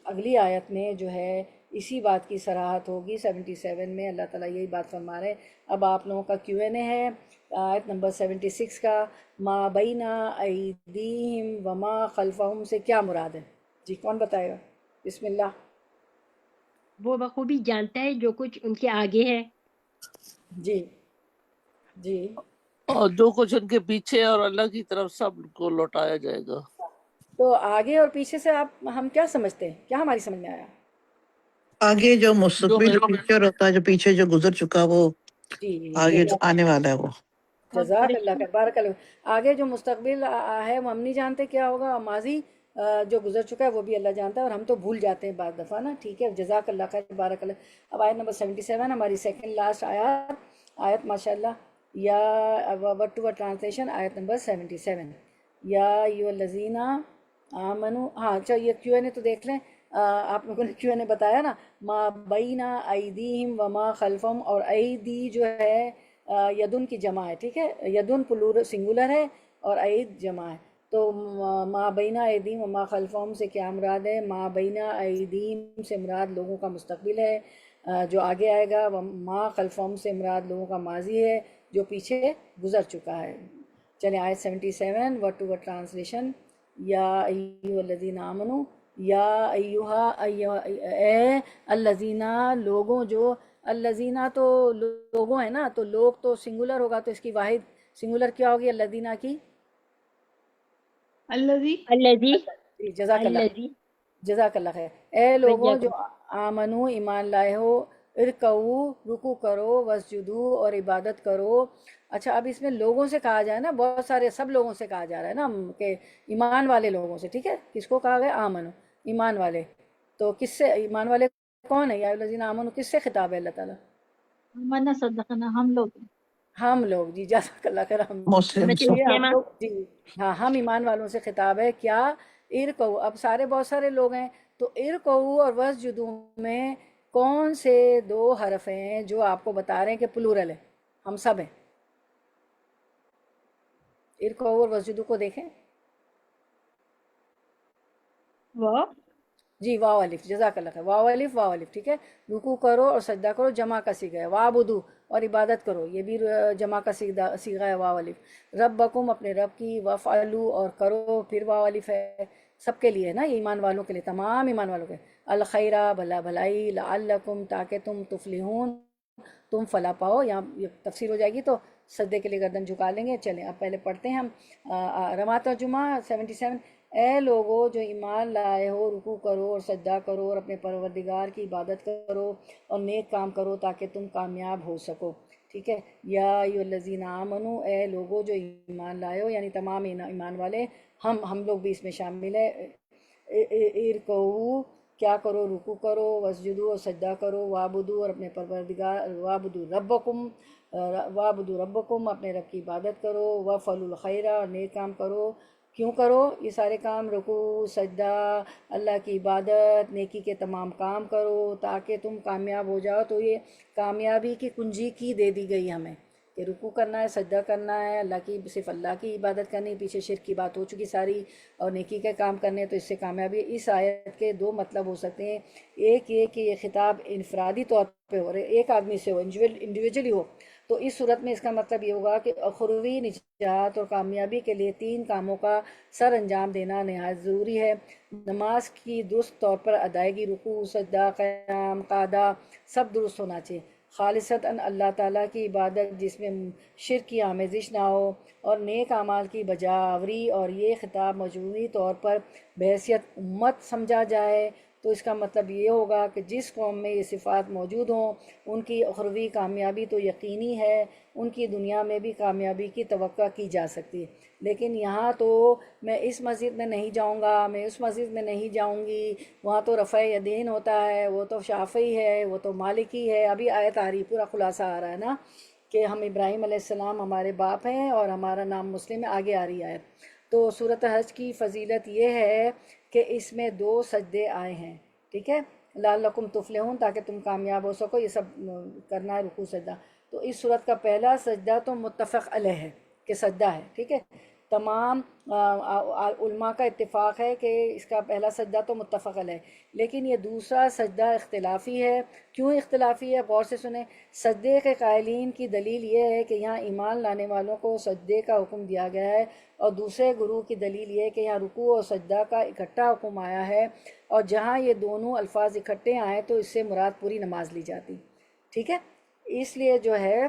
اگلی آیت میں جو ہے اسی بات کی صراحت ہوگی 77 میں اللہ تعالیٰ یہی بات فرما رہے ہیں۔ اب آپ لوگوں کا Q&A ہے آیت نمبر 76 کا، ما بین ایدیہم وما خلفہم سے کیا مراد ہے؟ جی کون بتائے گا؟ بسم اللہ۔ وہ بخوبی جانتا ہے جو کچھ ان کے آگے ہے جی جی اور جو کچھ ان کے پیچھے اور اللہ کی طرف سب کو لوٹایا جائے گا۔ تو آگے اور پیچھے سے ہم کیا سمجھتے ہیں؟ کیا ہماری سمجھ میں آیا؟ آگے جو جو مستقبل میرے فیوچر ہوتا ہے، جو پیچھے جو گزر چکا وہ جی آگے جو آنے والا ہے وہ اور جزاک اللہ فرشتوں خیر، بارک اللہ۔ آگے جو مستقبل ہے وہ ہم نہیں جانتے کیا ہوگا، ماضی جو گزر چکا ہے وہ بھی اللہ جانتا ہے اور ہم تو بھول جاتے ہیں بعض دفعہ نا، ٹھیک ہے، جزاک اللہ خیر، بارک اللہ۔ اب آیت نمبر 77 ہماری سیکنڈ لاسٹ آیت ماشاءاللہ، یا ورڈ ٹو ورڈ ٹرانسلیشن آیت نمبر 77، یا ایھا الذین آمنو۔ ہاں اچھا، یہ Q&A تو دیکھ لیں، آپ لوگوں نے Q&A بتایا نا، ما بین ایدیہم وما خلفہم، اور ایدی جو ہے یدن کی جمع ہے، ٹھیک ہے، یدن پلور سنگولر ہے اور اید جمع ہے، تو ما بین ایدیہم وما خلفہم سے کیا مراد ہے؟ ما بین ایدیہم سے مراد لوگوں کا مستقبل ہے جو آگے آئے گا، وما خلفہم سے مراد لوگوں کا ماضی ہے جو پیچھے گزر چکا ہے۔ چلیں آیت 77 ورڈ ٹو ورڈ ٹرانسلیشن، یا ایھا الذین آمنو، یا اے الذین لوگوں جو، الذین تو لوگوں ہیں نا، تو لوگ تو سنگولر ہوگا تو اس کی واحد سنگولر کیا ہوگی الذین کی؟ الذی الذی جی جزاک اللہ خیر، الذی جزاک اللہ خیر۔ اے لوگوں جو ویاکم آمنو ایمان لائے ہو، ارکعو رکوع کرو، وسجدو اور عبادت کرو۔ اچھا اب اس میں لوگوں سے کہا جائے نا، بہت سارے سب لوگوں سے کہا جا رہا ہے نا کہ ایمان والے لوگوں سے، ٹھیک ہے، کس کو کہا گیا؟ آمنو، ایمان والے۔ تو کس سے ایمان والے کون ہے؟ یا الذین آمنو کس سے خطاب ہے اللہ تعالیٰ؟ آمنا صدقنا، ہم لوگ ہیں۔ ہم لوگ، جی جزاک اللہ خیر، ہم مسلم امت سب یہ ہم مسلمہ لوگ، جی ہاں، ہم ایمان والوں سے خطاب ہے۔ کیا؟ ارکعو، اب سارے بہت سارے لوگ ہیں تو ارکعو اور وسجدو میں کون سے دو حرف ہیں جو آپ کو بتا رہے ہیں کہ پلورل ہے؟ ہم سب ہیں۔ ارکعو اور وسجدو کو دیکھیں، واو جی واو الف، جزاک اللہ خیر، واو الف واو الف، ٹھیک ہے، رکوع کرو اور سجدہ کرو، جمع کا صیغہ ہے، وعبدو اور عبادت کرو، یہ بھی جمع کا صیغہ ہے، واو الف، ربکم اپنے رب کی، وفعلو اور کرو، پھر واو الف ہے، سب کے لیے نا، یہ ایمان والوں کے لیے، تمام ایمان والوں کے، الخیرہ بھلا بھلائی، لعلکم تاکہ تم تفلحون تم فلاح پاؤ، یہاں یہ تفسیر ہو جائے گی تو سجدے کے لیے گردن جھکا لیں گے۔ چلیں اب پہلے پڑھتے ہیں ہم رواں ترجمہ 77، اے لوگو جو ایمان لائے ہو، رکوع کرو اور سجدہ کرو اور اپنے پروردگار کی عبادت کرو اور نیک کام کرو تاکہ تم کامیاب ہو سکو، ٹھیک ہے، یا ایھا الذین آمنو، اے لوگو جو ایمان لائے ہو، یعنی تمام ایمان والے، ہم لوگ بھی اس میں شامل ہے، ارکعو کیا کرو؟ رکوع کرو، وسجدو اور سجدہ کرو، وعبدو اور اپنے پروردگار، وعبدو ربکم اپنے رب کی عبادت کرو، وفعلوا الخیرہ اور نیک کام کرو۔ کیوں کرو یہ سارے کام؟ رکوع، سجدہ، اللہ کی عبادت، نیکی کے تمام کام کرو تاکہ تم کامیاب ہو جاؤ۔ تو یہ کامیابی کی کنجی کی دے دی گئی ہمیں کہ رکوع کرنا ہے، سجدہ کرنا ہے، اللہ کی صرف اللہ کی عبادت کرنی، پیچھے شرک کی بات ہو چکی ساری، اور نیکی کے کام کرنے، تو اس سے کامیابی۔ اس آیت کے دو مطلب ہو سکتے ہیں، ایک یہ کہ یہ خطاب انفرادی طور پہ ہو رہے، ایک آدمی سے ہو، انڈیویجولی ہو، تو اس صورت میں اس کا مطلب یہ ہوگا کہ اخروی نجات اور کامیابی کے لیے 3 کاموں کا سر انجام دینا نہایت ضروری ہے۔ نماز کی درست طور پر ادائیگی، رکوع، سجدہ، قیام، قعدہ سب درست ہونا چاہیے، خالصتاً اللہ تعالیٰ کی عبادت جس میں شرک کی آمیزش نہ ہو، اور نیک اعمال کی بجاوری، اور یہ خطاب مجموعی طور پر بحیثیت امت سمجھا جائے تو اس کا مطلب یہ ہوگا کہ جس قوم میں یہ صفات موجود ہوں ان کی اخروی کامیابی تو یقینی ہے، ان کی دنیا میں بھی کامیابی کی توقع کی جا سکتی ہے۔ لیکن یہاں تو میں اس مسجد میں نہیں جاؤں گا، میں اس مسجد میں نہیں جاؤں گی، وہاں تو رفع یدین ہوتا ہے، وہ تو شافعی ہے، وہ تو مالکی ہے، ابھی آیت آ رہی، پورا خلاصہ آ رہا ہے نا کہ ہم ابراہیم علیہ السلام ہمارے باپ ہیں اور ہمارا نام مسلم ہے، آگے آ رہی آیت۔ تو صورت حج کی فضیلت یہ ہے کہ اس میں 2 سجدے آئے ہیں، ٹھیک ہے، لعلکم تفلحون، تاکہ تم کامیاب ہو سکو، یہ سب کرنا ہے رکوع سجدہ۔ تو اس صورت کا پہلا سجدہ تو متفق علیہ ہے کہ سجدہ ہے، ٹھیک ہے، تمام علماء کا اتفاق ہے کہ اس کا پہلا سجدہ تو متفق علیہ، لیکن یہ دوسرا سجدہ اختلافی ہے۔ کیوں اختلافی ہے؟ غور سے سنیں۔ سجدے کے قائلین کی دلیل یہ ہے کہ یہاں ایمان لانے والوں کو سجدے کا حکم دیا گیا ہے، اور دوسرے گروہ کی دلیل یہ ہے کہ یہاں رکوع اور سجدہ کا اکٹھا حکم آیا ہے، اور جہاں یہ دونوں الفاظ اکٹھے آئیں تو اس سے مراد پوری نماز لی جاتی، ٹھیک ہے۔ اس لیے جو ہے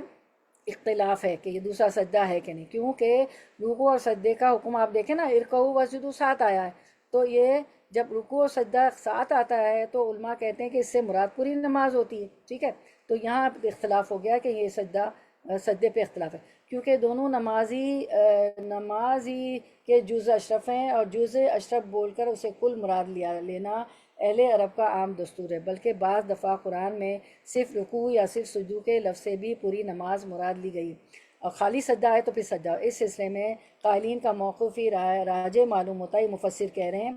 اختلاف ہے کہ یہ دوسرا سجدہ ہے کہ نہیں، کیونکہ رکوع اور سجدے کا حکم آپ دیکھیں نا، ارکعوا واسجدوا ساتھ آیا ہے، تو یہ جب رکوع اور سجدہ ساتھ آتا ہے تو علماء کہتے ہیں کہ اس سے مراد پوری نماز ہوتی ہے، ٹھیک ہے۔ تو یہاں اختلاف ہو گیا کہ یہ سجدے پہ اختلاف ہے، کیونکہ دونوں نمازی کے جز اشرف ہیں، اور جز اشرف بول کر اسے کل مراد لینا اہل عرب کا عام دستور ہے، بلکہ بعض دفعہ قرآن میں صرف رکوع یا صرف سجدوں کے لفظ سے بھی پوری نماز مراد لی گئی، اور خالی سجدہ ہے تو پھر سجدہ۔ اس سلسلے میں قائلین کا موقف ہی راجح معلوم ہوتا ہے، مفسر کہہ رہے ہیں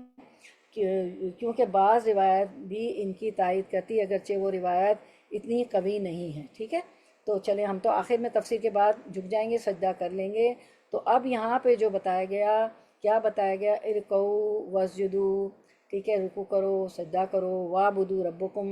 کیونکہ بعض روایت بھی ان کی تائید کرتی ہے، اگرچہ وہ روایت اتنی قوی نہیں ہے، ٹھیک ہے۔ تو چلیں ہم تو آخر میں تفسیر کے بعد جھک جائیں گے، سجدہ کر لیں گے۔ تو اب یہاں پہ جو بتایا گیا، کیا بتایا گیا؟ ارکعوا واسجدوا، ٹھیک ہے، رکوع کرو، سجدہ کرو، وعبدوا ربکم،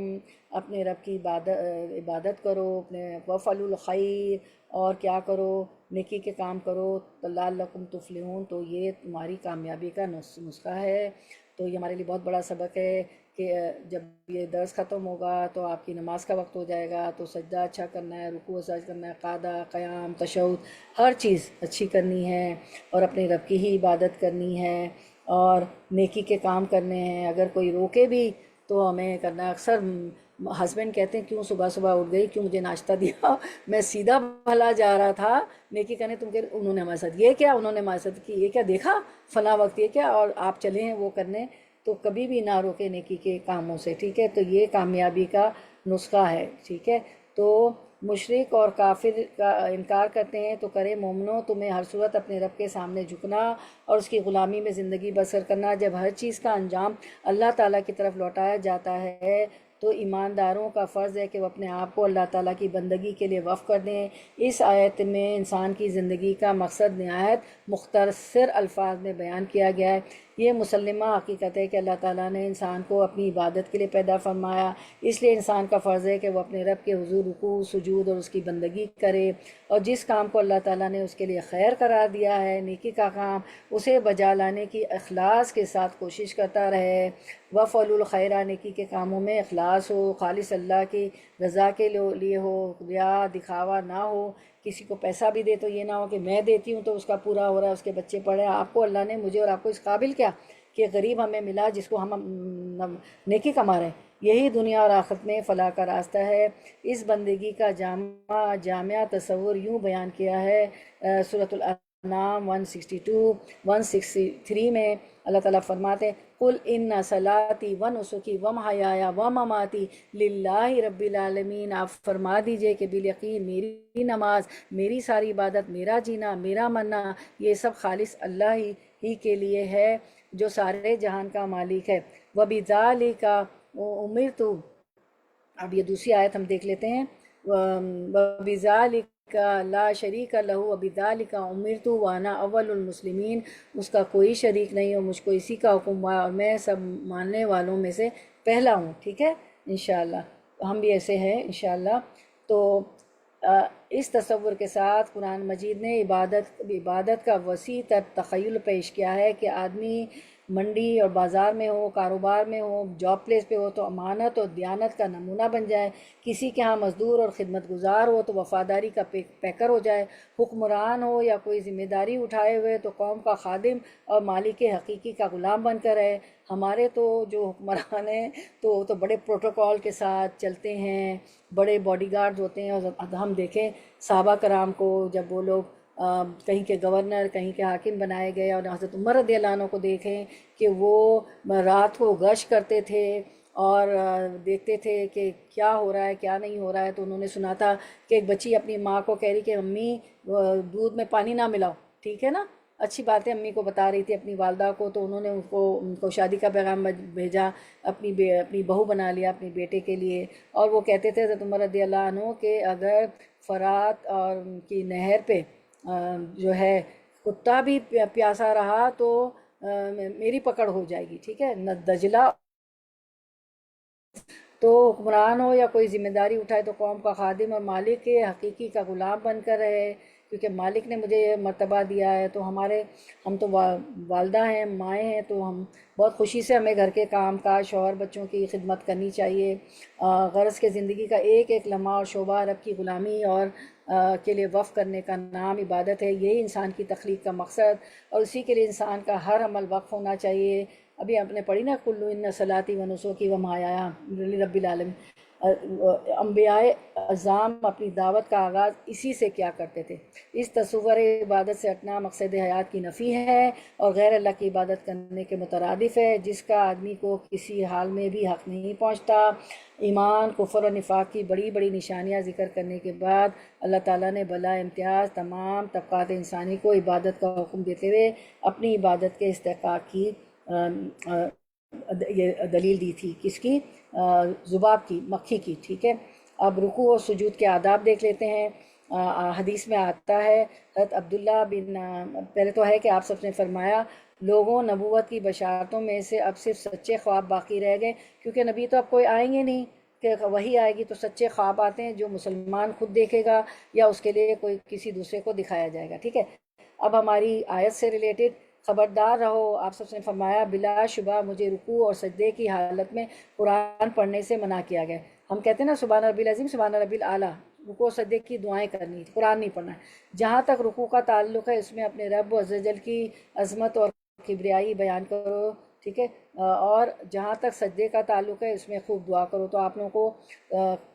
اپنے رب کی عبادت کرو، اپنے وفعلوا الخیر، اور کیا کرو؟ نیکی کے کام کرو، لعلکم تفلحون، تو یہ تمہاری کامیابی کا نسخہ ہے۔ تو یہ ہمارے لیے بہت بڑا سبق ہے کہ جب یہ درس ختم ہوگا تو آپ کی نماز کا وقت ہو جائے گا، تو سجدہ اچھا کرنا ہے، رکوع سجدہ کرنا ہے، قعدہ، قیام، تشہد، ہر چیز اچھی کرنی ہے، اور اپنے رب کی ہی عبادت کرنی ہے، اور نیکی کے کام کرنے ہیں۔ اگر کوئی روکے بھی تو ہمیں کرنا ہے۔ اکثر ہسبینڈ کہتے ہیں کیوں صبح صبح اٹھ گئی، کیوں مجھے ناشتہ دیا، میں سیدھا بھلا جا رہا تھا نیکی کرنے، تم کہ انہوں نے ہمارے ساتھ یہ کیا، انہوں نے ہمارے ساتھ کی یہ کیا، دیکھا فلاں وقت یہ کیا، اور آپ چلے ہیں وہ کرنے۔ تو کبھی بھی نہ روکے نیکی کے کاموں سے، ٹھیک ہے۔ تو یہ کامیابی کا نسخہ ہے، ٹھیک ہے۔ تو مشرک اور کافر کا انکار کرتے ہیں تو کرے مومنوں، تمہیں ہر صورت اپنے رب کے سامنے جھکنا اور اس کی غلامی میں زندگی بسر کرنا۔ جب ہر چیز کا انجام اللہ تعالیٰ کی طرف لوٹایا جاتا ہے تو ایمانداروں کا فرض ہے کہ وہ اپنے آپ کو اللہ تعالیٰ کی بندگی کے لیے وقف کر دیں۔ اس آیت میں انسان کی زندگی کا مقصد نہایت مختصر الفاظ میں بیان کیا گیا ہے۔ یہ مسلمہ حقیقت ہے کہ اللہ تعالیٰ نے انسان کو اپنی عبادت کے لیے پیدا فرمایا، اس لیے انسان کا فرض ہے کہ وہ اپنے رب کے حضور رکوع، سجود اور اس کی بندگی کرے، اور جس کام کو اللہ تعالیٰ نے اس کے لیے خیر قرار دیا ہے، نیکی کا کام، اسے بجا لانے کی اخلاص کے ساتھ کوشش کرتا رہے۔ وفعلوا الخیر، نیکی کے کاموں میں اخلاص ہو، خالص اللہ کی رضا کے لیے ہو، ریا دکھاوا نہ ہو۔ کسی کو پیسہ بھی دے تو یہ نہ ہو کہ میں دیتی ہوں تو اس کا پورا ہو رہا ہے، اس کے بچے پڑھ رہے ہیں۔ آپ کو اللہ نے، مجھے اور آپ کو اس قابل کیا کہ غریب ہمیں ملا جس کو ہم نیکی کما رہے ہیں، یہی دنیا اور آخرت میں فلاح کا راستہ ہے۔ اس بندگی کا جامع تصور یوں بیان کیا ہے سورۃ الانعام 162 163 میں اللہ تعالیٰ فرماتے ہیں قُلْ إِنَّ صَلَاتِي وَنُسُكِي وَمَحْيَايَ وَمَمَاتِي لِلَّهِ رَبِّ الْعَالَمِينَ، آپ فرما دیجئے کہ بالیقین میری نماز، میری ساری عبادت، میرا جینا، میرا مرنا، یہ سب خالص اللہ ہی کے لیے ہے جو سارے جہان کا مالک ہے۔ وَبِذَٰلِكَ أُمِرْتُ، اب یہ دوسری آیت ہم دیکھ لیتے ہیں۔ وَبِذَٰلِكَ لا شریک لہ وبذالک امرت وانا اول المسلمین، اس کا کوئی شریک نہیں اور مجھ کو اسی کا حکم ہوا اور میں سب ماننے والوں میں سے پہلا ہوں، ٹھیک ہے۔ انشاءاللہ ہم بھی ایسے ہیں انشاءاللہ۔ تو اس تصور کے ساتھ قرآن مجید نے عبادت کا وسیع تر تخیل پیش کیا ہے کہ آدمی منڈی اور بازار میں ہو، کاروبار میں ہو، جاب پلیس پہ ہو تو امانت اور دیانت کا نمونہ بن جائے، کسی کے ہاں مزدور اور خدمت گزار ہو تو وفاداری کا پیکر ہو جائے، حکمران ہو یا کوئی ذمہ داری اٹھائے ہوئے تو قوم کا خادم اور مالک حقیقی کا غلام بن کر رہے۔ ہمارے تو جو حکمران ہیں تو بڑے پروٹوکول کے ساتھ چلتے ہیں، بڑے باڈی گارڈ ہوتے ہیں، اور ہم دیکھیں صحابہ کرام کو جب وہ لوگ کہیں کے گورنر، کہیں کے حاکم بنائے گئے، اور حضرت عمر رضی اللہ عنہ کو دیکھیں کہ وہ رات کو گشت کرتے تھے اور دیکھتے تھے کہ کیا ہو رہا ہے کیا نہیں ہو رہا ہے۔ تو انہوں نے سنا تھا کہ ایک بچی اپنی ماں کو کہہ رہی کہ امی دودھ میں پانی نہ ملاؤ، ٹھیک ہے نا، اچھی باتیں امی کو بتا رہی تھی اپنی والدہ کو، تو انہوں نے ان کو شادی کا پیغام بھیجا، اپنی بہو بنا لیا اپنے بیٹے کے لیے. اور وہ کہتے تھے حضرت عمر رضی اللہ عنہ کہ اگر فرات اور کی نہر پہ جو ہے کتا بھی پیاسا رہا تو میری پکڑ ہو جائے گی، ٹھیک ہے. نہ دجلہ تو حکمران ہو یا کوئی ذمہ داری اٹھائے تو قوم کا خادم اور مالک کے حقیقی کا غلام بن کر رہے، کیونکہ مالک نے مجھے یہ مرتبہ دیا ہے. تو ہم تو والدہ ہیں، مائیں ہیں، تو ہم بہت خوشی سے ہمیں گھر کے کام کاج، شوہر بچوں کی خدمت کرنی چاہیے. غرض کے زندگی کا ایک ایک لمحہ اور شعبہ رب کی غلامی اور کے لیے وقف کرنے کا نام عبادت ہے. یہی انسان کی تخلیق کا مقصد، اور اسی کے لیے انسان کا ہر عمل وقف ہونا چاہیے. ابھی آپ نے پڑھی نا کلو ان صلاتی و نسوکی و مہایا رب العالمین. انبیاء اعظام اپنی دعوت کا آغاز اسی سے کیا کرتے تھے. اس تصور عبادت سے ہٹنا مقصد حیات کی نفی ہے اور غیر اللہ کی عبادت کرنے کے مترادف ہے، جس کا آدمی کو کسی حال میں بھی حق نہیں پہنچتا. ایمان، کفر اور نفاق کی بڑی بڑی نشانیاں ذکر کرنے کے بعد اللہ تعالیٰ نے بلا امتیاز تمام طبقات انسانی کو عبادت کا حکم دیتے ہوئے اپنی عبادت کے استحقاق کی یہ دلیل دی تھی. کس کی؟ ذباب کی، مکھی کی. ٹھیک ہے. اب رکوع اور سجود کے آداب دیکھ لیتے ہیں. حدیث میں آتا ہے حضرت عبداللہ بن پہلے تو ہے کہ آپ سب نے فرمایا لوگوں نبوت کی بشارتوں میں سے اب صرف سچے خواب باقی رہ گئے، کیونکہ نبی تو اب کوئی آئیں گے نہیں کہ وہی آئے گی، تو سچے خواب آتے ہیں جو مسلمان خود دیکھے گا یا اس کے لیے کوئی کسی دوسرے کو دکھایا جائے گا. ٹھیک ہے. اب ہماری آیت سے ریلیٹڈ خبردار رہو. آپ سب نے فرمایا بلا شبہ مجھے رکوع اور سجدے کی حالت میں قرآن پڑھنے سے منع کیا گیا. ہم کہتے ہیں نا سبحان ربی العظیم، سبحان ربی الاعلیٰ. رکوع و سجدے کی دعائیں کرنی، قرآن نہیں پڑھنا ہے. جہاں تک رکوع کا تعلق ہے اس میں اپنے رب عز و جل کی عظمت اور کبریائی بیان کرو. ٹھیک ہے. اور جہاں تک سجدے کا تعلق ہے اس میں خوب دعا کرو. تو آپ لوگوں کو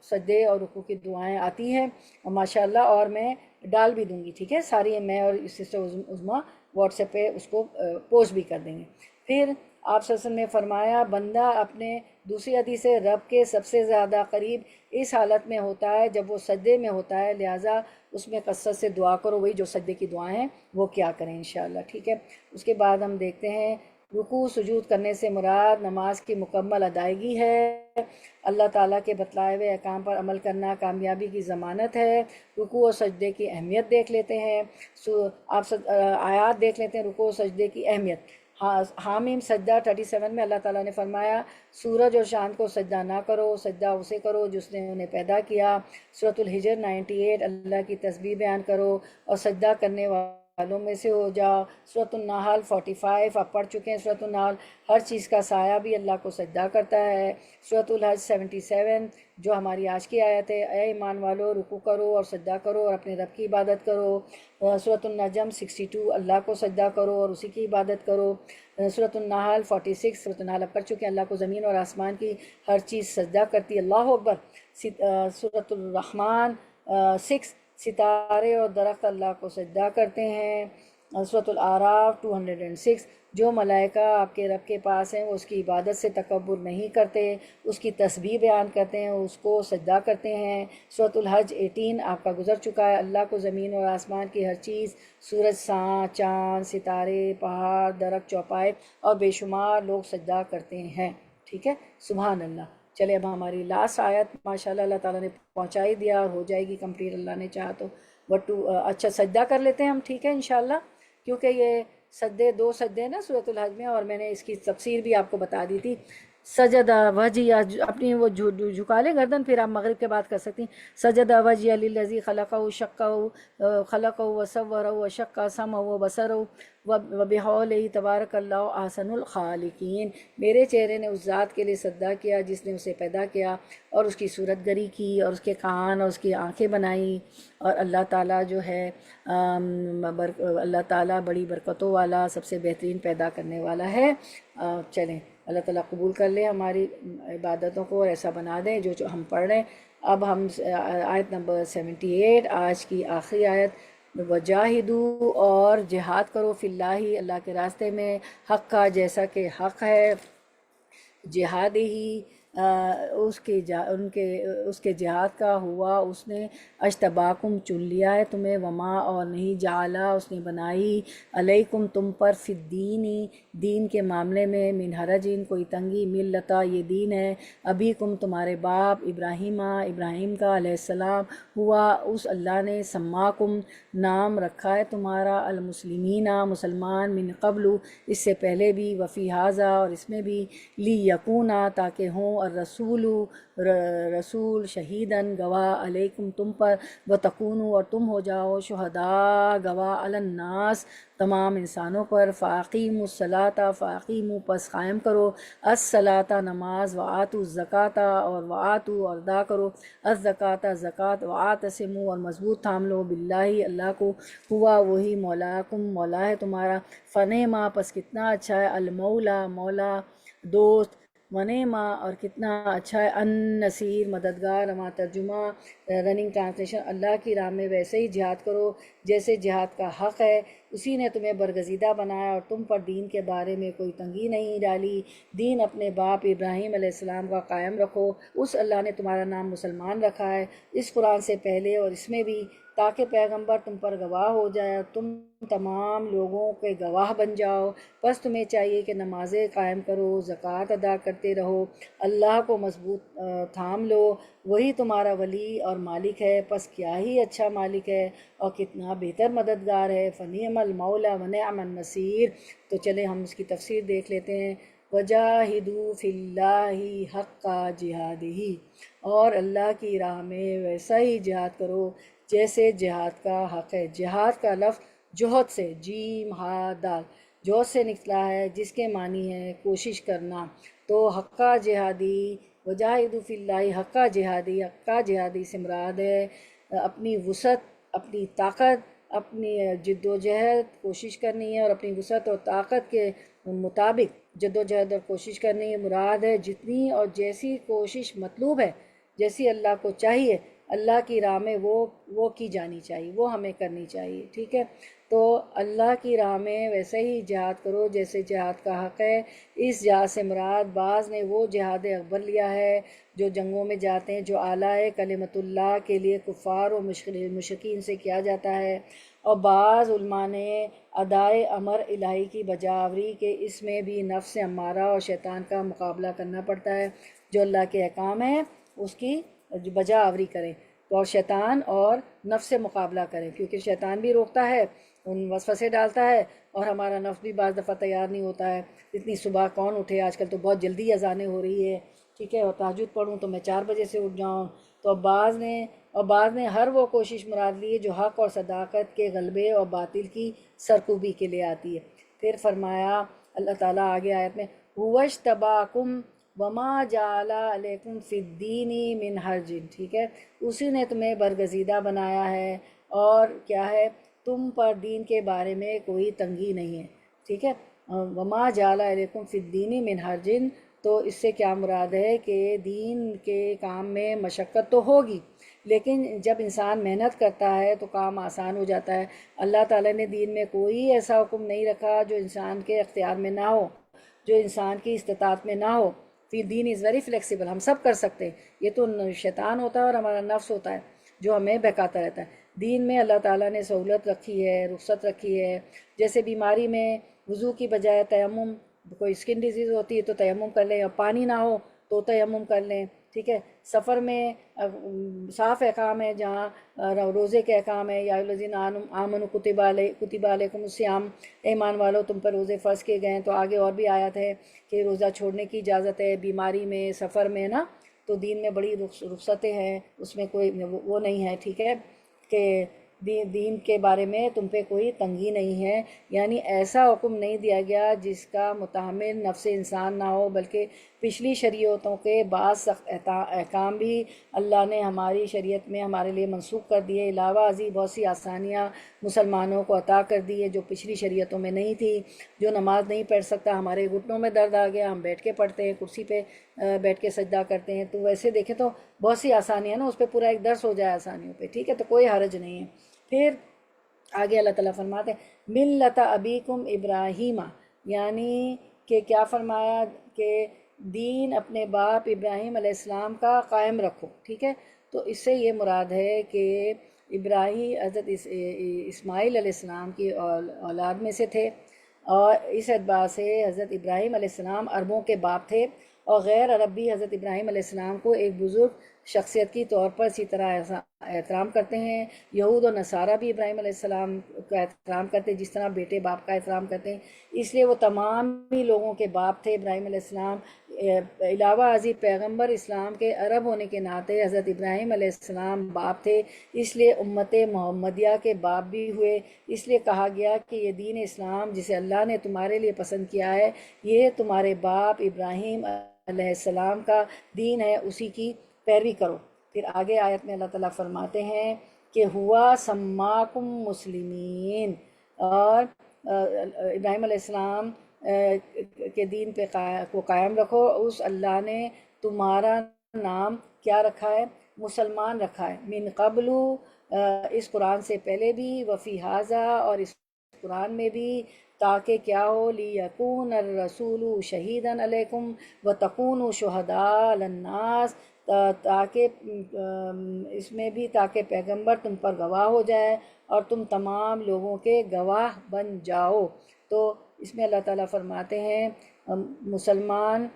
سجدے اور رکوع کی دعائیں آتی ہیں ماشاءاللہ، اور میں ڈال بھی دوں گی. ٹھیک ہے. ساری میں اور سسٹر عظمیٰ واٹس ایپ پہ اس کو پوسٹ بھی کر دیں گے. پھر آپ صلی اللہ علیہ وسلم نے فرمایا بندہ اپنے دوسری حدیث سے رب کے سب سے زیادہ قریب اس حالت میں ہوتا ہے جب وہ سجدے میں ہوتا ہے، لہٰذا اس میں کثرت سے دعا کرو. وہی جو سجدے کی دعائیں ہیں وہ کیا کریں انشاءاللہ. ٹھیک ہے. اس کے بعد ہم دیکھتے ہیں رکوع سجود کرنے سے مراد نماز کی مکمل ادائیگی ہے. اللہ تعالیٰ کے بتلائے ہوئے احکام پر عمل کرنا کامیابی کی ضمانت ہے. رکوع و سجدے کی اہمیت دیکھ لیتے ہیں. آپ آیات دیکھ لیتے ہیں رکوع و سجدے کی اہمیت. حامیم سجدہ 37 میں اللہ تعالیٰ نے فرمایا سورج اور چاند کو سجدہ نہ کرو، سجدہ اسے کرو جس نے انہیں پیدا کیا. سورۃ الحجر 98 اللہ کی تسبیح بیان کرو اور سجدہ کرنے والوں میں سے ہو جاؤ. سورۃ النحل 45 آپ پڑھ چکے ہیں. سورۃ النحل ہر چیز کا سایہ بھی اللہ کو سجدہ کرتا ہے. سورۃ الحج 77 جو ہماری آج کی آیت ہے، اے ایمان والو رکوع کرو اور سجدہ کرو اور اپنے رب کی عبادت کرو. سورۃ النجم 62 اللہ کو سجدہ کرو اور اسی کی عبادت کرو. سورۃ النحل 46 سورۃ النحل آپ پڑھ چکے ہیں. اللہ کو زمین اور آسمان کی ہر چیز سجدہ کرتی ہے. اللہ اکبر. سورۃ الرحمن 6 ستارے اور درخت اللہ کو سجدہ کرتے ہیں. سورۃ الاعراف 206 جو ملائکہ آپ کے رب کے پاس ہیں وہ اس کی عبادت سے تکبر نہیں کرتے، اس کی تسبیح بیان کرتے ہیں، اس کو سجدہ کرتے ہیں. سورۃ الحج 18 آپ کا گزر چکا ہے. اللہ کو زمین اور آسمان کی ہر چیز، سورج، چاند، ستارے، پہاڑ، درخت، چوپائے اور بے شمار لوگ سجدہ کرتے ہیں. ٹھیک ہے. سبحان اللہ. چلے اب ہماری لاسٹ آیت ماشاءاللہ اللہ تعالیٰ نے پہنچا ہی دیا اور ہو جائے گی کمپلیٹ اللہ نے چاہا تو. اچھا سجدہ کر لیتے ہیں ہم. ٹھیک ہے انشاءاللہ. کیونکہ یہ سجدے 2 سجدے نا سورۃ الحج میں، اور میں نے اس کی تفسیر بھی آپ کو بتا دی تھی. سجدہ وجہ اپنی وہ جھکا لیں گردن، پھر آپ مغرب کے بعد کر سکتی ہیں. سجدہ وجہ للذی خلقہ خلقہ وصورہ وشق سمعہ وبصرہ وبحولہ تبارک اللہ احسن الخالقین. میرے چہرے نے اس ذات کے لیے سجدہ کیا جس نے اسے پیدا کیا اور اس کی صورت گری کی اور اس کے کان اور اس کی آنکھیں بنائی. اور اللہ تعالیٰ جو ہے اللہ تعالیٰ بڑی برکتوں والا سب سے بہترین پیدا کرنے والا ہے. چلیں اللہ تعالیٰ قبول کر لے ہماری عبادتوں کو اور ایسا بنا دیں جو ہم پڑھ رہے ہیں. اب ہم آیت نمبر 78 آج کی آخری آیت. وجاہدو اور جہاد کرو فی اللہ اللہ کے راستے میں، حق کا جیسا کہ حق ہے. جہاد ہی اس کے جہاد کا ہوا، اس نے اشتباکم چن لیا ہے تمہیں، وما اور نہیں جعلا اس نے بنائی علیکم تم پر فی الدینی دین کے معاملے میں من حرجین کوئی تنگی، ملتا یہ دین ہے ابیکم تمہارے باپ ابراہیم کا علیہ السلام، ہوا اس اللہ نے سماکم نام رکھا ہے تمہارا المسلمین مسلمان من قبل اس سے پہلے بھی، وفی ھذا اور اس میں بھی، لی یکونا تاکہ ہوں الرسول رسول شہیدن گواہ علیکم تم پر، وتکونوا اور تم ہو جاؤ شہداء گواہ علی الناس تمام انسانوں پر، فاقیموا الصلاۃ فاقیموا پس قائم کرو الصلاۃ نماز، وآتوا الزکوٰۃ اور ادا کرو الزکوٰۃ زکوٰۃ، واعتصموا اور مضبوط تھام لو باللہ اللہ کو، ہوا وہی مولاکم مولا ہے تمہارا، فنعما پس کتنا اچھا ہے، المولا مولا دوست، ونعما اور کتنا اچھا ہے النصیر مددگار۔ ہمارا ترجمہ رننگ ٹرانسلیشن، اللہ کی راہ میں ویسے ہی جہاد کرو جیسے جہاد کا حق ہے، اسی نے تمہیں برگزیدہ بنایا اور تم پر دین کے بارے میں کوئی تنگی نہیں ڈالی، دین اپنے باپ ابراہیم علیہ السلام کا قائم رکھو، اس اللہ نے تمہارا نام مسلمان رکھا ہے اس قرآن سے پہلے اور اس میں بھی، تاکہ پیغمبر تم پر گواہ ہو جائے اور تم تمام لوگوں کے گواہ بن جاؤ، بس تمہیں چاہیے کہ نمازیں قائم کرو، زکوٰۃ ادا کرتے رہو، اللہ کو مضبوط تھام لو، وہی تمہارا ولی اور مالک ہے، پس کیا ہی اچھا مالک ہے اور کتنا بہتر مددگار ہے، فنعم المولا ونعم النصیر۔ تو چلے ہم اس کی تفسیر دیکھ لیتے ہیں۔ وجاہدوا فی اللہ حق جہادہ، اور اللہ کی راہ میں ویسا ہی جہاد کرو جیسے جہاد کا حق ہے۔ جہاد کا لفظ جوہد سے، جیم ہا دال، جوہد سے نکلا ہے جس کے معنی ہے کوشش کرنا، تو حقہ جہادی، وجاہدوا فی اللہ حقہ جہادی سے مراد ہے اپنی وسعت، اپنی طاقت، اپنی جد و جہد کوشش کرنی ہے، اور اپنی وسعت اور طاقت کے مطابق جد و جہد اور کوشش کرنی ہے، مراد ہے جتنی اور جیسی کوشش مطلوب ہے، جیسی اللہ کو چاہیے اللہ کی راہ میں وہ کی جانی چاہیے، وہ ہمیں کرنی چاہیے، ٹھیک ہے۔ تو اللہ کی راہ میں ویسے ہی جہاد کرو جیسے جہاد کا حق ہے۔ اس جہاد سے مراد بعض نے وہ جہاد اکبر لیا ہے جو جنگوں میں جاتے ہیں، جو اعلیٰ کلمت اللہ کے لیے کفار و مشرکین سے کیا جاتا ہے، اور بعض علماء نے ادائے امر الہی کی بجاوری کہ اس میں بھی نفس امارہ اور شیطان کا مقابلہ کرنا پڑتا ہے، جو اللہ کے احکام ہیں اس کی بجاوری کریں، تو اور شیطان اور نفس سے مقابلہ کریں، کیونکہ شیطان بھی روکتا ہے، ان وسوسے ڈالتا ہے، اور ہمارا نفس بھی بعض دفعہ تیار نہیں ہوتا ہے، اتنی صبح کون اٹھے، آج کل تو بہت جلدی اذانیں ہو رہی ہے، ٹھیک ہے، اور تہجد پڑھوں تو میں 4 بجے سے اٹھ جاؤں، تو بعض نے ہر وہ کوشش مراد لی ہے جو حق اور صداقت کے غلبے اور باطل کی سرکوبی کے لیے آتی ہے۔ پھر فرمایا اللہ تعالیٰ آگے آیت میں، هُوَ اجْتَبَاكُمْ وَمَا جَعَلَ عَلَيْكُمْ فِي الدِّينِ مِنْ حَرْجٍ، ٹھیک ہے، اسی نے تمہیں برگزیدہ بنایا ہے، اور کیا ہے، تم پر دین کے بارے میں کوئی تنگی نہیں ہے، ٹھیک ہے۔ وَمَا جَعَلَ عَلَيْكُمْ فِي الدِّينِ مِنْ حَرْجٍ، تو اس سے کیا مراد ہے کہ دین کے کام میں مشقت تو ہوگی، لیکن جب انسان محنت کرتا ہے تو کام آسان ہو جاتا ہے۔ اللہ تعالیٰ نے دین میں کوئی ایسا حکم نہیں رکھا جو انسان کے اختیار میں نہ ہو، جو انسان کی استطاعت میں نہ ہو۔ فی دین از ویری فلیکسیبل، ہم سب کر سکتے ہیں، یہ تو شیطان ہوتا ہے اور ہمارا نفس ہوتا ہے جو ہمیں بہکاتا رہتا ہے۔ دین میں اللہ تعالیٰ نے سہولت رکھی ہے، رخصت رکھی ہے، جیسے بیماری میں وضو کی بجائے تیمم، کوئی اسکن ڈیزیز ہوتی ہے تو تیمم کر لیں، اور پانی نہ ہو تو تیمم کر لیں، ٹھیک ہے۔ سفر میں صاف احکام ہے، جہاں روزے کے احکام ہے، یا الذین آمنوا کتب علیکم الصیام، ایمان والو تم پر روزے فرض کیے گئے ہیں، تو آگے اور بھی آیت ہے کہ روزہ چھوڑنے کی اجازت ہے بیماری میں، سفر میں نا، تو دین میں بڑی رخصتیں ہیں، اس میں کوئی وہ نہیں ہے، ٹھیک ہے، کہ دین کے بارے میں تم پہ کوئی تنگی نہیں ہے، یعنی ایسا حکم نہیں دیا گیا جس کا متحمل نفس انسان نہ ہو، بلکہ پچھلی شریعتوں کے بعض سخت احکام بھی اللہ نے ہماری شریعت میں ہمارے لیے منسوخ کر دیے، علاوہ ازیں بہت سی آسانیاں مسلمانوں کو عطا کر دی ہے جو پچھلی شریعتوں میں نہیں تھی۔ جو نماز نہیں پڑھ سکتا، ہمارے گھٹنوں میں درد آ گیا، ہم بیٹھ کے پڑھتے ہیں، کرسی پہ بیٹھ کے سجدہ کرتے ہیں، تو ویسے دیکھیں تو بہت سی آسانیاں نا، اس پہ پورا ایک درس ہو جائے آسانیوں پہ، ٹھیک ہے، تو کوئی حرج نہیں ہے۔ پھر آگے اللہ تعالیٰ فرماتے ہیں ملت ابیکم ابراہیم، یعنی کہ کیا فرمایا کہ دین اپنے باپ ابراہیم علیہ السلام کا قائم رکھو، ٹھیک ہے. تو اس سے یہ مراد ہے کہ ابراہیم حضرت اسماعیل علیہ السلام کی اولاد میں سے تھے، اور اس اعتبار سے حضرت ابراہیم علیہ السلام عربوں کے باپ تھے، اور غیر عرب بھی حضرت ابراہیم علیہ السلام کو ایک بزرگ شخصیت کی طور پر اسی طرح احترام کرتے ہیں. یہود و نصارہ بھی ابراہیم علیہ السلام کا احترام کرتے ہیں جس طرح بیٹے باپ کا احترام کرتے ہیں. اس لیے وہ تمام ہی لوگوں کے باپ تھے ابراہیم علیہ السلام. علاوہ ازیں پیغمبر اسلام کے عرب ہونے کے ناطے حضرت ابراہیم علیہ السلام باپ تھے، اس لیے امت محمدیہ کے باپ بھی ہوئے. اس لیے کہا گیا کہ یہ دین اسلام جسے اللہ نے تمہارے لیے پسند کیا ہے، یہ تمہارے باپ ابراہیم علیہ السلام کا دین ہے، اسی کی پیروی کرو. پھر آگے آیت میں اللہ تعالیٰ فرماتے ہیں کہ ہوا سماکم مسلمین، اور ابراہیم علیہ السلام کے دین پہ کو قائم رکھو. اس اللہ نے تمہارا نام کیا رکھا ہے؟ مسلمان رکھا ہے. من قبل، اس قرآن سے پہلے بھی، وفی ھذا، اور اس قرآن میں بھی، تاکہ کیا ہو، لیکون الرسول شہیدا علیکم وتکونوا شہداء علی الناس، تاکہ اس میں بھی تاکہ پیغمبر تم پر گواہ ہو جائے اور تم تمام لوگوں کے گواہ بن جاؤ. تو اس میں اللہ تعالیٰ فرماتے ہیں مسلمان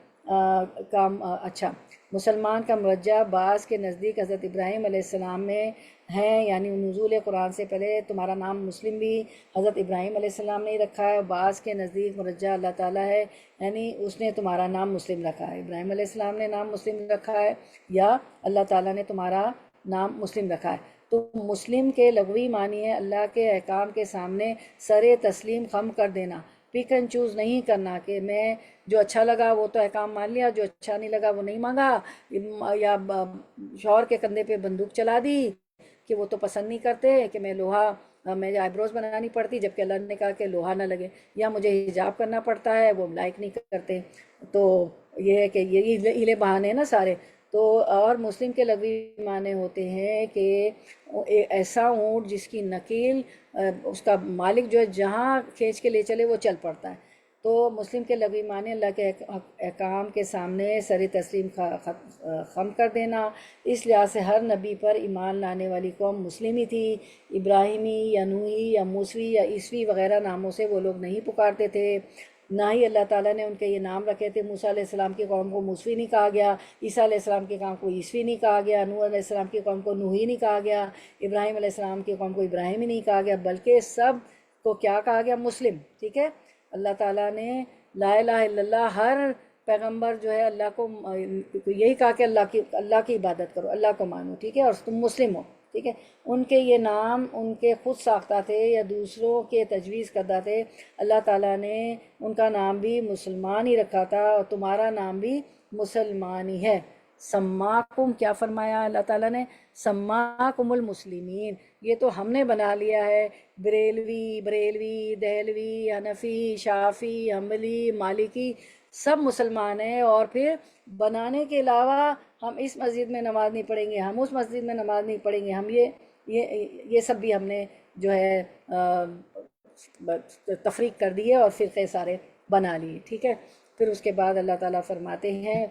مسلمان کا مرجع بعض کے نزدیک حضرت ابراہیم علیہ السلام میں ہیں، یعنی نزول قرآن سے پہلے تمہارا نام مسلم بھی حضرت ابراہیم علیہ السلام نے ہی رکھا ہے. بعض کے نزدیک مرجع اللہ تعالیٰ ہے، یعنی اس نے تمہارا نام مسلم رکھا ہے، ابراہیم علیہ السلام نے نام مسلم رکھا ہے، یا اللہ تعالیٰ نے تمہارا نام مسلم رکھا ہے. تو مسلم کے لغوی معنی ہے اللہ کے احکام کے سامنے سر تسلیم خم کر دینا، پک اینڈ چوز نہیں کرنا کہ میں جو اچھا لگا وہ تو احکام مان لیا، جو اچھا نہیں لگا وہ نہیں مانگا، یا شوہر کے کندھے پہ بندوق چلا دی کہ وہ تو پسند نہیں کرتے کہ میں لوہا، میں آئی بروز بنانی پڑتی جبکہ اللہ نے کہا کہ لوہا نہ لگے، یا مجھے حجاب کرنا پڑتا ہے وہ لائک نہیں کرتے. تو یہ ہے کہ یہ ہیلے بہانے ہیں نا سارے. تو اور مسلم کے لغوی معنی ہوتے ہیں کہ ایسا اونٹ جس کی نکیل اس کا مالک جو ہے جہاں کھینچ کے لے چلے وہ چل پڑتا ہے. تو مسلم کے لغوی معنی اللہ کے احکام کے سامنے سر تسلیم خم کر دینا. اس لحاظ سے ہر نبی پر ایمان لانے والی قوم مسلم ہی تھی. ابراہیمی یا نوحی یا موسوی یا عیسوی وغیرہ ناموں سے وہ لوگ نہیں پکارتے تھے، نہ ہی اللہ تعالیٰ نے ان کے یہ نام رکھے تھے. موسیٰ علیہ السلام کی قوم کو موسوی نہیں کہا گیا، عیسیٰ علیہ السلام کی قوم کو عیسوی نہیں کہا گیا، نوح علیہ السلام کی قوم کو نوحی نہیں کہا گیا، ابراہیم علیہ السلام کی قوم کو ابراہیمی نہیں کہا گیا، بلکہ سب کو کیا کہا گیا؟ مسلم. ٹھیک ہے. اللہ تعالیٰ نے لا الہ الا اللہ، ہر پیغمبر جو ہے اللہ کو یہی کہا کہ اللہ کی عبادت کرو، اللہ کو مانو، ٹھیک ہے، اور تم مسلم ہو. ٹھیک ہے. ان کے یہ نام ان کے خود ساختہ تھے یا دوسروں کے تجویز کردہ تھے. اللہ تعالیٰ نے ان کا نام بھی مسلمان ہی رکھا تھا، اور تمہارا نام بھی مسلمان ہی ہے. سماکم، کیا فرمایا اللہ تعالیٰ نے؟ سماکم المسلمین. یہ تو ہم نے بنا لیا ہے، بریلوی، دہلوی، حنفی، شافی، حنبلی، مالکی سب مسلمان ہیں. اور پھر بنانے کے علاوہ ہم اس مسجد میں نماز نہیں پڑھیں گے، ہم اس مسجد میں نماز نہیں پڑھیں گے، ہم یہ سب بھی ہم نے جو ہے تفریق کر دی ہے اور فرقے سارے بنا لیے. ٹھیک ہے. پھر اس کے بعد اللہ تعالیٰ فرماتے ہیں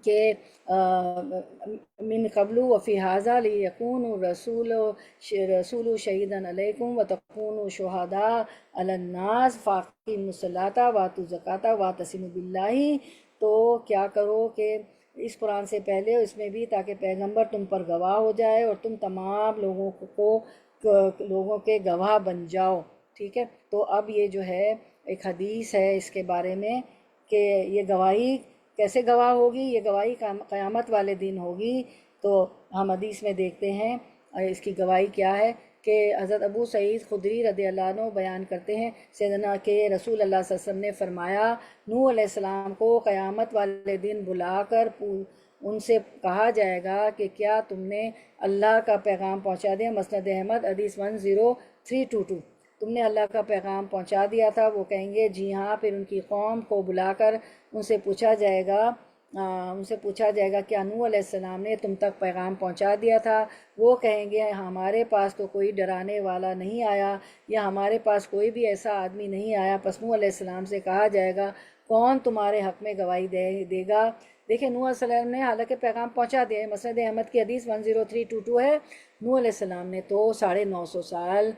کہ من قبل وفی ھذا لیکون الرسول شہیدا علیکم وتکونوا شہداء علی الناس فاقیموا الصلاۃ وآتوا الزکاۃ واعتصموا باللہ. تو کیا کرو کہ اس قرآن سے پہلے اس میں بھی تاکہ پیغمبر تم پر گواہ ہو جائے اور تم تمام لوگوں کے گواہ بن جاؤ. ٹھیک ہے. تو اب یہ جو ہے ایک حدیث ہے اس کے بارے میں کہ یہ گواہی کیسے گواہ ہوگی. یہ گواہی قیامت والے دن ہوگی. تو ہم حدیث میں دیکھتے ہیں اس کی گواہی کیا ہے کہ حضرت ابو سعید خدری رضی اللہ عنہ بیان کرتے ہیں سیدنا کہ رسول اللہ صلی اللہ علیہ وسلم نے فرمایا نوح علیہ السلام کو قیامت والے دن بلا کر ان سے کہا جائے گا کہ کیا تم نے اللہ کا پیغام پہنچا دیا. مسند احمد حدیث 10322. تم نے اللہ کا پیغام پہنچا دیا تھا. وہ کہیں گے جی ہاں. پھر ان کی قوم کو بلا کر ان سے پوچھا جائے گا کیا نوح علیہ السلام نے تم تک پیغام پہنچا دیا تھا. وہ کہیں گے ہمارے پاس تو کوئی ڈرانے والا نہیں آیا، یا ہمارے پاس کوئی بھی ایسا آدمی نہیں آیا. پس نوح علیہ السلام سے کہا جائے گا کون تمہارے حق میں گواہی دے گا. دیکھیں نوح علیہ السلام نے حالانکہ پیغام پہنچا دیا ہے. مسند احمد کی حدیث 10322 ہے. نوح علیہ السلام نے تو 950 سال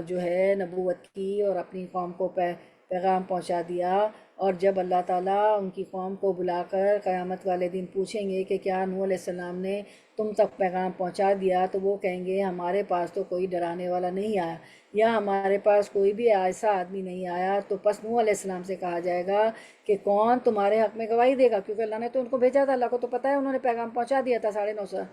جو ہے نبوت کی اور اپنی قوم کو پیغام پہنچا دیا. اور جب اللہ تعالیٰ ان کی قوم کو بلا کر قیامت والے دن پوچھیں گے کہ کیا نوح علیہ السلام نے تم تک پیغام پہنچا دیا، تو وہ کہیں گے ہمارے پاس تو کوئی ڈرانے والا نہیں آیا، یا ہمارے پاس کوئی بھی ایسا آدمی نہیں آیا. تو پس نوح علیہ السلام سے کہا جائے گا کہ کون تمہارے حق میں گواہی دے گا، کیونکہ اللہ نے تو ان کو بھیجا تھا، اللہ کو تو پتہ ہے انہوں نے پیغام پہنچا دیا تھا 950.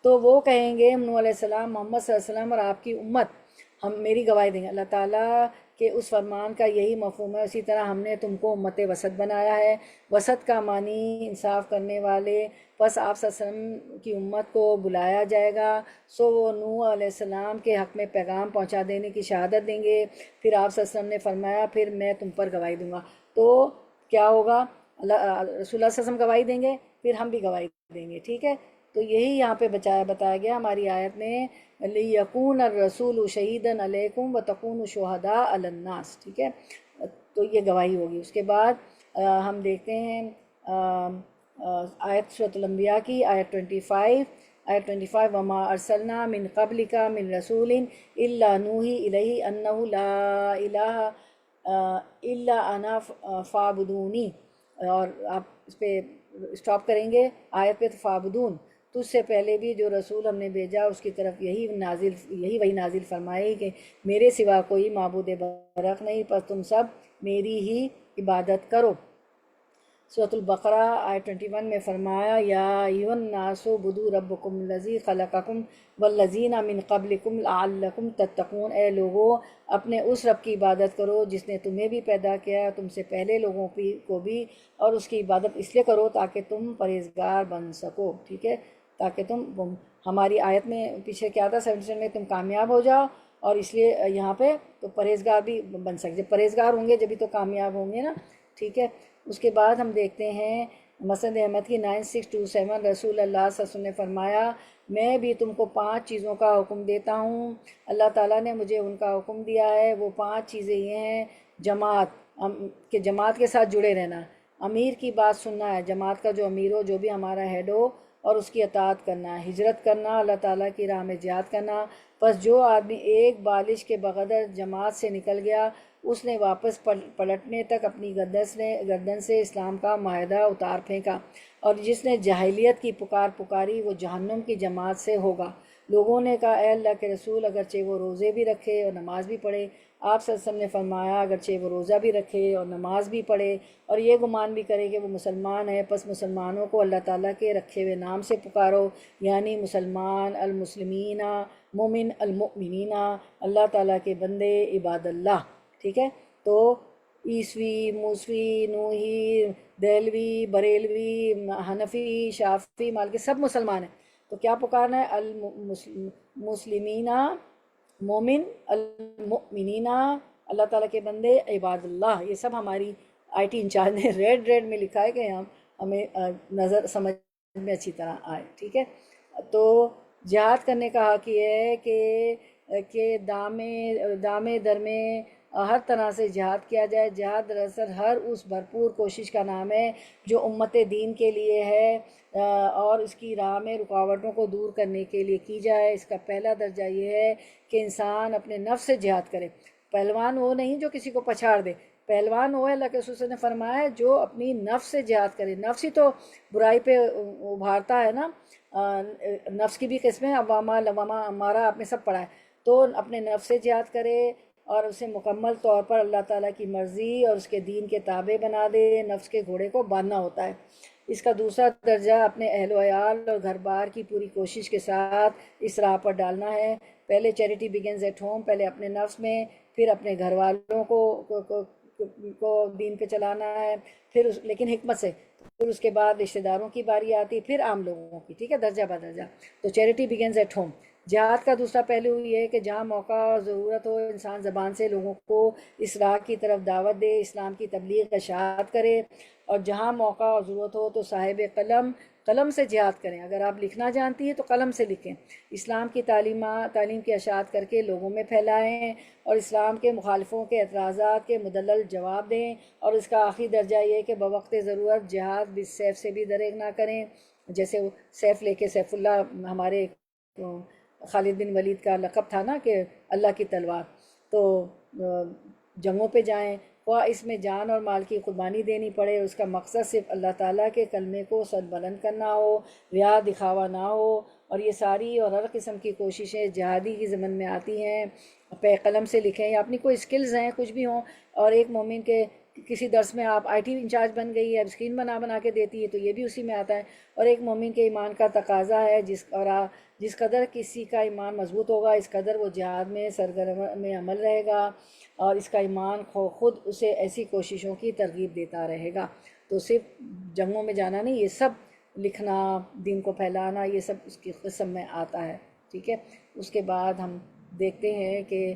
تو وہ کہیں گے نوح علیہ السلام، محمد صلی اللہ علیہ وسلم اور آپ کی امت ہم میری گواہی دیں گے. اللہ تعالیٰ کہ اس فرمان کا یہی مفہوم ہے. اسی طرح ہم نے تم کو امت وسط بنایا ہے. وسط کا معنی انصاف کرنے والے. پس آپ صلی اللہ علیہ وسلم کی امت کو بلایا جائے گا، سو وہ نوح علیہ السلام کے حق میں پیغام پہنچا دینے کی شہادت دیں گے. پھر آپ صلی اللہ علیہ وسلم نے فرمایا پھر میں تم پر گواہی دوں گا. تو کیا ہوگا؟ رسول اللہ صلی اللہ علیہ وسلم گواہی دیں گے، پھر ہم بھی گواہی دیں گے. ٹھیک ہے، تو یہی یہاں پہ بتایا گیا ہماری آیت میں، لِيَكُونَ الرَّسُولُ شَهِيدًا عَلَيْكُمْ وَتَكُونُوا شُهَدَاءَ عَلَى النَّاسِ. ٹھیک ہے، تو یہ گواہی ہوگی. اس کے بعد ہم دیکھتے ہیں آیت سورۃ الانبیاء کی آیت 25 وَمَا أَرْسَلْنَا مِن قَبْلِكَ مِن رَسُولٍ إِلَّا نُوحِي إِلَيْهِ أَنَّهُ لَا إِلَٰهَ إِلَّا أَنَا فَاعْبُدُونِی. اور آپ اس پہ اسٹاپ کریں گے آیت پہ، فَاعْبُدُون. تو اس سے پہلے بھی جو رسول ہم نے بھیجا اس کی طرف یہی وہی نازل فرمائی کہ میرے سوا کوئی معبود برحق نہیں، پس تم سب میری ہی عبادت کرو. سورۃ البقرہ آیت 21 میں فرمایا یا ایھا الناس اعبدوا ربکم الذی خلقکم والذین من قبلکم لعلکم تتقون. اے لوگو اپنے اس رب کی عبادت کرو جس نے تمہیں بھی پیدا کیا، تم سے پہلے لوگوں کو بھی، اور اس کی عبادت اس لیے کرو تاکہ تم پرہیزگار بن سکو. ٹھیک ہے، تاکہ تم ہماری آیت میں پیچھے کیا تھا 77 میں، تم کامیاب ہو جاؤ، اور اس لیے یہاں پہ تو پرہیزگار بھی بن سکے. جب پرہیزگار ہوں گے جبھی تو کامیاب ہوں گے نا. ٹھیک ہے، اس کے بعد ہم دیکھتے ہیں مسند احمد کی 9627، رسول اللہ صلی اللہ علیہ وسلم نے فرمایا میں بھی تم کو 5 چیزوں کا حکم دیتا ہوں. اللہ تعالیٰ نے مجھے ان کا حکم دیا ہے. وہ 5 چیزیں یہ ہیں: جماعت کے ساتھ جڑے رہنا، امیر کی بات سننا ہے، جماعت کا جو امیر ہو، جو بھی ہمارا ہیڈ ہو، اور اس کی اطاعت کرنا، ہجرت کرنا، اللہ تعالیٰ کی راہ میں جہاد کرنا. پس جو آدمی ایک بالش کے بغیر جماعت سے نکل گیا، اس نے واپس پلٹنے تک اپنی گردن سے اسلام کا معاہدہ اتار پھینکا، اور جس نے جاہلیت کی پکاری وہ جہنم کی جماعت سے ہوگا. لوگوں نے کہا اے اللہ کے رسول اگرچہ وہ روزے بھی رکھے اور نماز بھی پڑھے. آپ صلی اللہ علیہ وسلم نے فرمایا اگرچہ وہ روزہ بھی رکھے اور نماز بھی پڑھے اور یہ گمان بھی کرے کہ وہ مسلمان ہے، پس مسلمانوں کو اللہ تعالیٰ کے رکھے ہوئے نام سے پکارو، یعنی مسلمان، المسلمین، مومن، المؤمنین، اللہ تعالیٰ کے بندے، عباد اللہ. ٹھیک ہے، تو عیسوی، موسوی، نوحی، دہلوی، بریلوی، حنفی، شافعی، مالکی سب مسلمان ہیں. تو کیا پکارنا ہے؟ المسلمین، مومن، المؤمنین، اللہ تعالیٰ کے بندے، عباد اللہ. یہ سب ہماری آئی ٹی انچارج نے ریڈ میں لکھا ہے کہ ہمیں نظر سمجھ میں اچھی طرح آئے. ٹھیک ہے، تو جہاد کرنے کا حق یہ ہے کہ دامے درمے ہر طرح سے جہاد کیا جائے. جہاد دراصل ہر اس بھرپور کوشش کا نام ہے جو امت دین کے لیے ہے اور اس کی راہ میں رکاوٹوں کو دور کرنے کے لیے کی جائے. اس کا پہلا درجہ یہ ہے کہ انسان اپنے نفس سے جہاد کرے. پہلوان وہ نہیں جو کسی کو پچھاڑ دے، پہلوان وہ ہے، اللہ کے رسول صلی اللہ علیہ وسلم نے فرمایا ہے، جو اپنی نفس سے جہاد کرے. نفس ہی تو برائی پہ ابھارتا ہے نا. نفس کی بھی قسمیں عوامہ، لوامہ، امارہ، آپ نے سب پڑھا ہے. تو اپنے نفس سے جہاد کرے اور اسے مکمل طور پر اللہ تعالیٰ کی مرضی اور اس کے دین کے تابع بنا دے. نفس کے گھوڑے کو باندھنا ہوتا ہے. اس کا دوسرا درجہ اپنے اہل و عیال اور گھر بار کی پوری کوشش کے ساتھ اس راہ پر ڈالنا ہے. پہلے چیریٹی بگنز ایٹ ہوم، پہلے اپنے نفس میں، پھر اپنے گھر والوں کو دین پہ چلانا ہے، پھر لیکن حکمت سے. پھر اس کے بعد رشتہ داروں کی باری آتی، پھر عام لوگوں کی. ٹھیک ہے، درجہ بدرجہ. تو چیریٹی بگنز ایٹ ہوم. جہاد کا دوسرا پہلو یہ ہے کہ جہاں موقع اور ضرورت ہو انسان زبان سے لوگوں کو اس راہ کی طرف دعوت دے، اسلام کی تبلیغ اشاعت کرے. اور جہاں موقع اور ضرورت ہو تو صاحب قلم قلم سے جہاد کریں. اگر آپ لکھنا جانتی ہیں تو قلم سے لکھیں. اسلام کی تعلیم کی اشاعت کر کے لوگوں میں پھیلائیں اور اسلام کے مخالفوں کے اعتراضات کے مدلل جواب دیں. اور اس کا آخری درجہ یہ کہ بوقت ضرورت جہاد بالسیف سے بھی دریغ نہ کریں. جیسے وہ سیف لے کے سیف اللہ ہمارے خالد بن ولید کا لقب تھا نا کہ اللہ کی تلوار. تو جنگوں پہ جائیں خواہ اس میں جان اور مال کی قربانی دینی پڑے. اس کا مقصد صرف اللہ تعالیٰ کے کلمے کو سر بلند کرنا ہو، ریا دکھاوا نہ ہو. اور یہ ساری اور ہر قسم کی کوششیں جہادی کی ضمن میں آتی ہیں. پہ قلم سے لکھیں یا اپنی کوئی اسکلز ہیں کچھ بھی ہوں. اور ایک مومن کے کسی درس میں آپ آئی ٹی انچارج بن گئی ہے، اسکرین بنا کے دیتی ہے تو یہ بھی اسی میں آتا ہے. اور ایک مومن کے ایمان کا تقاضا ہے جس قدر کسی کا ایمان مضبوط ہوگا اس قدر وہ جہاد میں سرگرم میں عمل رہے گا اور اس کا ایمان خود اسے ایسی کوششوں کی ترغیب دیتا رہے گا. تو صرف جنگوں میں جانا نہیں، یہ سب لکھنا، دین کو پھیلانا، یہ سب اس کی قسم میں آتا ہے. ٹھیک ہے. اس کے بعد ہم دیکھتے ہیں کہ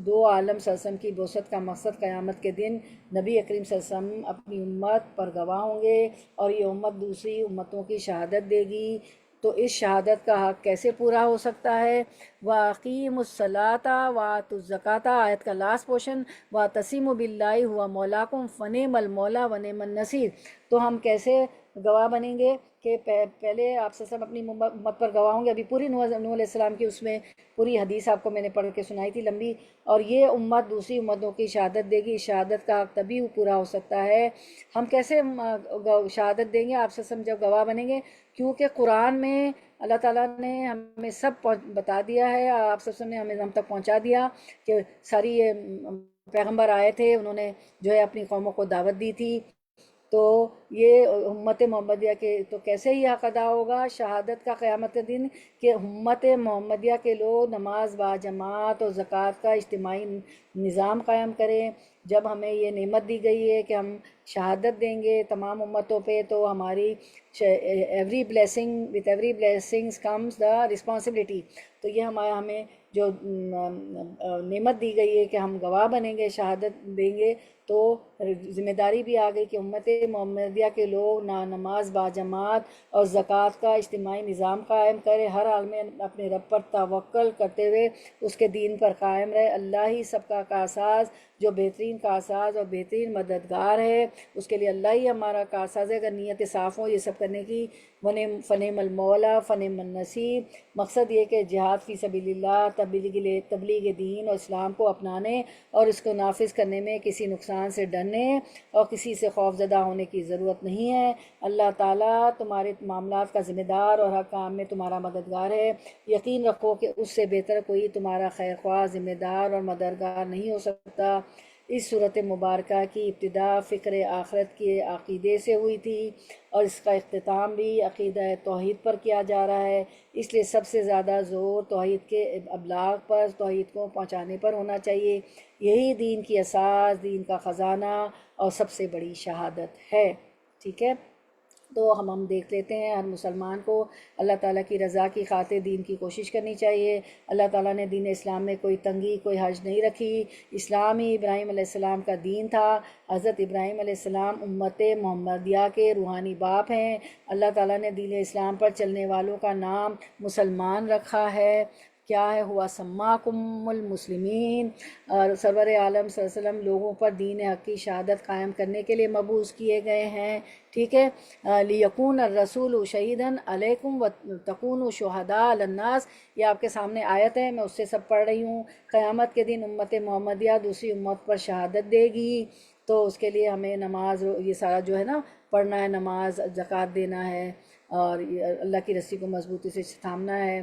دو عالم صلی اللہ علیہ وسلم کی بعثت کا مقصد قیامت کے دن نبی اکریم صلی اللہ علیہ وسلم اپنی امت پر گواہ ہوں گے اور یہ امت دوسری امتوں کی شہادت دے گی. تو اس شہادت کا حق کیسے پورا ہو سکتا ہے؟ وَأَقِیمُوا الصَّلَاةَ وَآتُوا الزَّکَاةَ آیت کا لاسٹ پورشن، وَاعْتَصِمُوا بِاللَّهِ هُوَ مَوْلَاكُمْ فَنِعْمَ الْمَوْلَىٰ وَنِعْمَ النَّصِيرُ. تو ہم کیسے گواہ بنیں گے کہ پہلے آپ صلی اللہ علیہ وسلم اپنی امت پر گواہ ہوں گے. ابھی پوری نوح علیہ السلام کی اس میں پوری حدیث آپ کو میں نے پڑھ کے سنائی تھی لمبی. اور یہ امت دوسری امتوں کی شہادت دے گی. شہادت کا حق تبھی پورا ہو سکتا ہے. ہم کیسے شہادت دیں گے آپ صلی اللہ علیہ وسلم جب گواہ بنیں گے؟ کیونکہ قرآن میں اللہ تعالیٰ نے ہمیں سب بتا دیا ہے، آپ صلی اللہ علیہ وسلم نے ہم تک پہنچا دیا کہ ساری یہ پیغمبر آئے تھے، انہوں نے جو ہے اپنی قوموں کو دعوت دی تھی. تو یہ امت محمدیہ کے تو کیسے ہی حق ادا ہوگا شہادت کا قیامت کے دن کہ امت محمدیہ کے لوگ نماز با جماعت اور زکوٰۃ کا اجتماعی نظام قائم کریں. جب ہمیں یہ نعمت دی گئی ہے کہ ہم شہادت دیں گے تمام امتوں پہ، تو ہماری every blessing with every blessings comes the responsibility. تو یہ ہمیں جو نعمت دی گئی ہے کہ ہم گواہ بنیں گے، شہادت دیں گے، تو ذمہ داری بھی آ گئی کہ امت محمدیہ کے لوگ نماز با جماعت اور زکوٰۃ کا اجتماعی نظام قائم کرے، ہر حال میں اپنے رب پر توکل کرتے ہوئے اس کے دین پر قائم رہے. اللہ ہی سب کا کارساز، جو بہترین کارساز اور بہترین مددگار ہے، اس کے لیے اللہ ہی ہمارا کارساز ہے. اگر نیت صاف ہو یہ سب کرنے کی، فنعم المولا فنعم النصیر. مقصد یہ کہ جہاد فی سبیل اللہ، تبلیغ دین اور اسلام کو اپنانے اور اس کو نافذ کرنے میں کسی نقصان سے ڈرنے اور کسی سے خوف زدہ ہونے کی ضرورت نہیں ہے. اللہ تعالیٰ تمہارے معاملات کا ذمہ دار اور ہر کام میں تمہارا مددگار ہے. یقین رکھو کہ اس سے بہتر کوئی تمہارا خیر خواہ، ذمہ دار اور مددگار نہیں ہو سکتا. اس صورت مبارکہ کی ابتدا فکر آخرت کے عقیدے سے ہوئی تھی اور اس کا اختتام بھی عقیدہ توحید پر کیا جا رہا ہے. اس لیے سب سے زیادہ زور توحید کے ابلاغ پر، توحید کو پہنچانے پر ہونا چاہیے. یہی دین کی اساس، دین کا خزانہ اور سب سے بڑی شہادت ہے. ٹھیک ہے. تو ہم دیکھ لیتے ہیں ہر مسلمان کو اللہ تعالیٰ کی رضا کی خاطر دین کی کوشش کرنی چاہیے. اللہ تعالیٰ نے دین اسلام میں کوئی تنگی، کوئی حرج نہیں رکھی. اسلام ہی ابراہیم علیہ السلام کا دین تھا. حضرت ابراہیم علیہ السلام امت محمدیہ کے روحانی باپ ہیں. اللہ تعالیٰ نے دین اسلام پر چلنے والوں کا نام مسلمان رکھا ہے. کیا ہے؟ ہوا سماکم المسلمین. اور سرور عالم صلی اللہ علیہ وسلم لوگوں پر دین حق کی شہادت قائم کرنے کے لیے مبعوث کیے گئے ہیں. ٹھیک ہے. لیکون الرسول شہیداً علیکم وتکونوا شہداء علی الناس. یہ آپ کے سامنے آیت ہے، میں اس سے سب پڑھ رہی ہوں. قیامت کے دن امت محمدیہ دوسری امت پر شہادت دے گی. تو اس کے لیے ہمیں نماز، یہ سارا جو ہے نا پڑھنا ہے، نماز، زکوٰۃ دینا ہے اور اللہ کی رسی کو مضبوطی سے تھامنا ہے.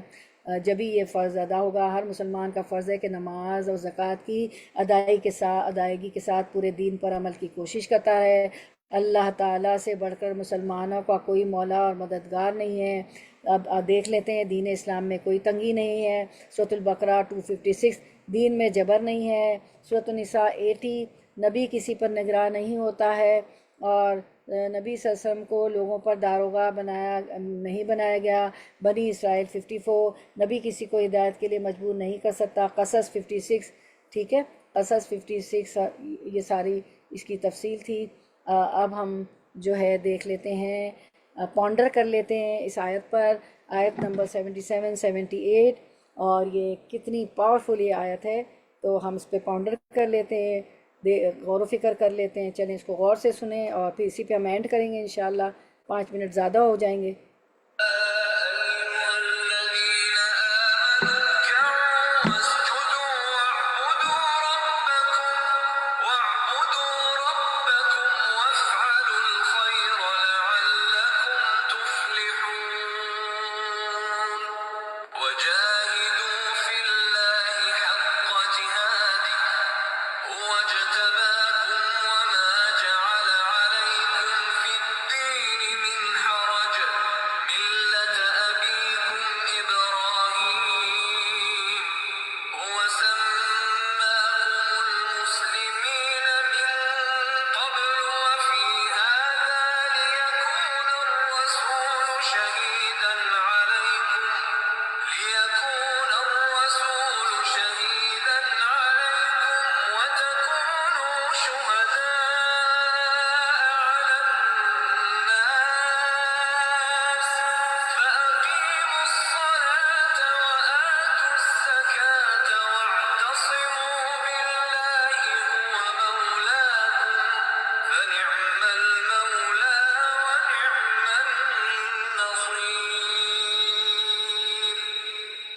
جبھی یہ فرض ادا ہوگا. ہر مسلمان کا فرض ہے کہ نماز اور زکوٰۃ کی ادائیگی کے ساتھ پورے دین پر عمل کی کوشش کرتا ہے. اللہ تعالیٰ سے بڑھ کر مسلمانوں کا کوئی مولا اور مددگار نہیں ہے. اب دیکھ لیتے ہیں دین اسلام میں کوئی تنگی نہیں ہے. سورۃ البقرہ 256 دین میں جبر نہیں ہے. سورۃ النساء 80 نبی کسی پر نگراں نہیں ہوتا ہے اور نبی صلی اللہ علیہ وسلم کو لوگوں پر داروغہ نہیں بنایا گیا. بنی اسرائیل 54 نبی کسی کو ہدایت کے لیے مجبور نہیں کر سکتا. قصص 56 ٹھیک ہے. قصص 56 یہ ساری اس کی تفصیل تھی. اب ہم جو ہے دیکھ لیتے ہیں پونڈر کر لیتے ہیں اس آیت پر، آیت نمبر 77 78، اور یہ کتنی پاورفل یہ آیت ہے، تو ہم اس پہ پونڈر کر لیتے ہیں، غور و فکر کر لیتے ہیں. چلیں اس کو غور سے سنیں اور پھر اسی پہ ہم اینڈ کریں گے انشاءاللہ. 5 منٹ زیادہ ہو جائیں گے.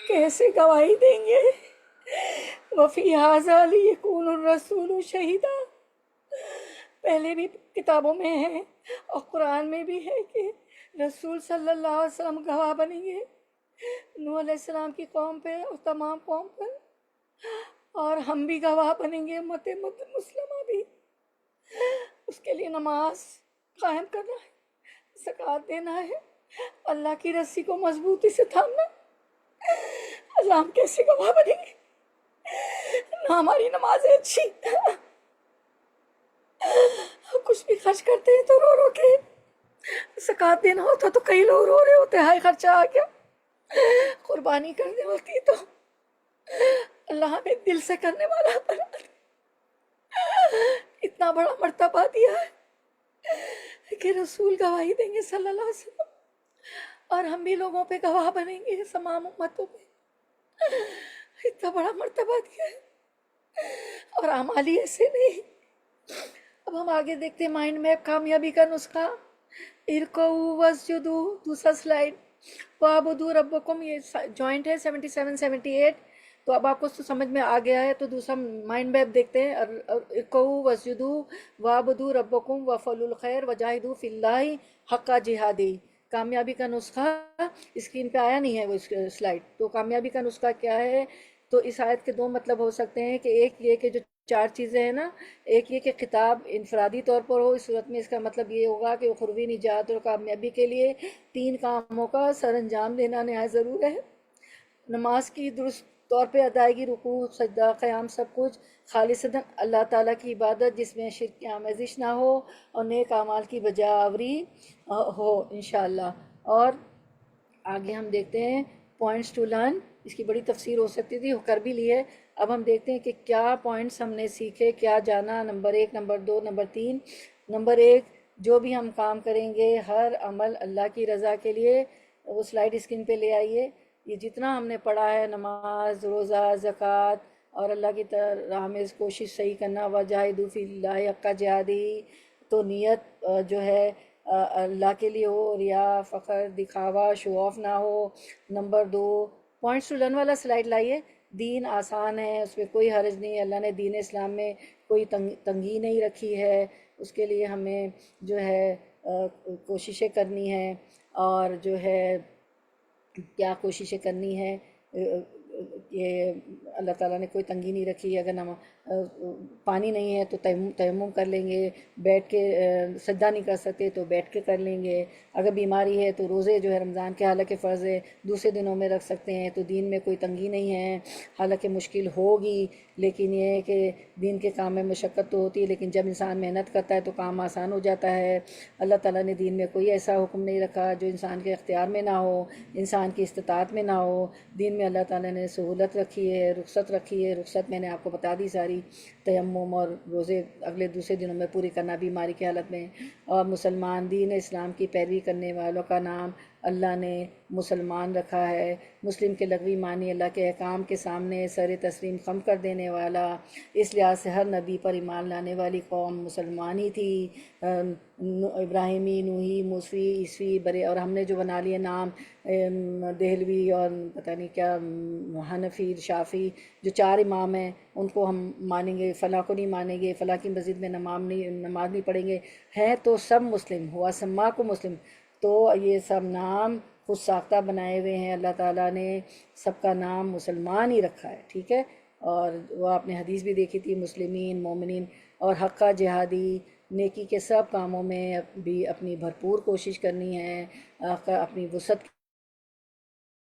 کیسے گواہی دیں گے؟ وفی ھذا لیکون الرسول شہیدا. پہلے بھی کتابوں میں ہے اور قرآن میں بھی ہے کہ رسول صلی اللہ علیہ وسلم گواہ بنیں گے نوح علیہ السلام کی قوم پہ اور تمام قوم پر، اور ہم بھی گواہ بنیں گے، امت مسلمہ بھی. اس کے لیے نماز قائم کرنا ہے، زکوٰۃ دینا ہے، اللہ کی رسی کو مضبوطی سے تھامنا. اللہ ہم کیسے گواہ بنیں گے؟ نہ ہماری نمازیں اچھی، کچھ بھی خرچ کرتے ہیں تو رو رو کے. زکوٰۃ دینا ہوتا تو کئی لوگ رو رہے ہوتے، ہائے خرچہ آ گیا. قربانی کرنی ہوتی تو اللہ ہمیں دل سے کرنے والا بنا دے. اتنا بڑا مرتبہ دیا ہے کہ رسول گواہی دیں گے صلی اللہ علیہ وسلم، اور ہم بھی لوگوں پہ گواہ بنیں گے، تمام امتوں پہ. اتنا بڑا مرتبہ دیا ہے، اور اعمالی ایسے نہیں. اب ہم آگے دیکھتے ہیں مائنڈ میپ، کامیابی کا نسخہ. ارکعوا واسجدوا، دوسرا سلائیڈ. وَاعْبُدُوا رَبَّكُمْ، یہ جوائنٹ ہے 77 78. تو اب آپ کو تو سمجھ میں آ گیا ہے، تو دوسرا مائنڈ میپ دیکھتے ہیں. ارکعوا واسجدوا وَاعْبُدُوا رَبَّكُمْ وَافْعَلُوا الْخَيْرَ وَجَاهِدُوا فِي اللَّهِ حَقَّ جِهَادِهِ. کامیابی کا نسخہ اسکرین پہ آیا نہیں ہے وہ سلائیڈ. تو کامیابی کا نسخہ کیا ہے؟ تو اس آیت کے دو مطلب ہو سکتے ہیں، کہ ایک یہ کہ جو 4 چیزیں ہیں نا، ایک یہ کہ خطاب انفرادی طور پر ہو. اس صورت میں اس کا مطلب یہ ہوگا کہ اخروی نجات اور کامیابی کے لیے 3 کاموں کا سر انجام دینا نہایت ضرور ہے. نماز کی درست طور پہ ادائیگی، رکوع، سجدہ، قیام، سب کچھ خالصتاً اللہ تعالیٰ کی عبادت جس میں شرک کی آمیزش نہ ہو، اور نیک اعمال کی بجا آوری ہو انشاءاللہ. اور آگے ہم دیکھتے ہیں پوائنٹس ٹو لرن. اس کی بڑی تفسیر ہو سکتی تھی، کر بھی لی ہے. اب ہم دیکھتے ہیں کہ کیا پوائنٹس ہم نے سیکھے، کیا جانا. Number 1، number 2، number 3. نمبر 1، جو بھی ہم کام کریں گے ہر عمل اللہ کی رضا کے لیے. وہ سلائیڈ اسکرین پہ لے آئیے. یہ جتنا ہم نے پڑھا ہے، نماز، روزہ، زکوٰۃ، اور اللہ کی راہ میں کوشش صحیح کرنا، وجاہدوا فی اللہ حق جہادہ، تو نیت جو ہے اللہ کے لیے ہو، ریا، فخر، دکھاوا، شو آف نہ ہو. نمبر 2، پوائنٹس ٹو لرن والا سلائیڈ لائیے. دین آسان ہے، اس میں کوئی حرج نہیں. اللہ نے دین اسلام میں کوئی تنگی نہیں رکھی ہے. اس کے لیے ہمیں جو ہے کوششیں کرنی ہیں، اور جو ہے کیا کوششیں کرنی ہے، یہ اللہ تعالیٰ نے کوئی تنگی نہیں رکھی. اگر پانی نہیں ہے تو تیمم کر لیں گے، بیٹھ کے سجدہ نہیں کر سکتے تو بیٹھ کے کر لیں گے. اگر بیماری ہے تو روزے جو ہے رمضان کے حالانکہ فرض ہے دوسرے دنوں میں رکھ سکتے ہیں. تو دین میں کوئی تنگی نہیں ہے. حالانکہ مشکل ہوگی، لیکن یہ ہے کہ دین کے کام میں مشقت تو ہوتی ہے، لیکن جب انسان محنت کرتا ہے تو کام آسان ہو جاتا ہے. اللہ تعالیٰ نے دین میں کوئی ایسا حکم نہیں رکھا جو انسان کے اختیار میں نہ ہو، انسان کی استطاعت میں نہ ہو. دین میں اللہ تعالیٰ نے نے سہولت رکھی ہے، رخصت رکھی ہے. رخصت میں نے آپ کو بتا دی ساری، تیمم اور روزے اگلے دوسرے دنوں میں پوری کرنا بیماری کی حالت میں. اور مسلمان دین اسلام کی پیروی کرنے والوں کا نام اللہ نے مسلمان رکھا ہے. مسلم کے لغوی معنی اللہ کے احکام کے سامنے سر تسلیم خم کر دینے والا. اس لحاظ سے ہر نبی پر ایمان لانے والی قوم مسلمان ہی تھی. ابراہیمی، نوحی، موسوی، عیسوی، برے، اور ہم نے جو بنا لیے نام دہلوی اور پتہ نہیں کیا حنفی، شافی، جو 4 امام ہیں ان کو ہم مانیں گے، فلاں کو نہیں مانیں گے، فلاں کی مسجد میں نماز نہیں پڑھیں گے. ہیں تو سب مسلم، ہوا سما کو مسلم. تو یہ سب نام خود ساختہ بنائے ہوئے ہیں. اللہ تعالیٰ نے سب کا نام مسلمان ہی رکھا ہے، ٹھیک ہے. اور وہ آپ نے حدیث بھی دیکھی تھی، مسلمین، مومنین اور حقہ جہادی. نیکی کے سب کاموں میں بھی اپنی بھرپور کوشش کرنی ہے، اپنی وسعت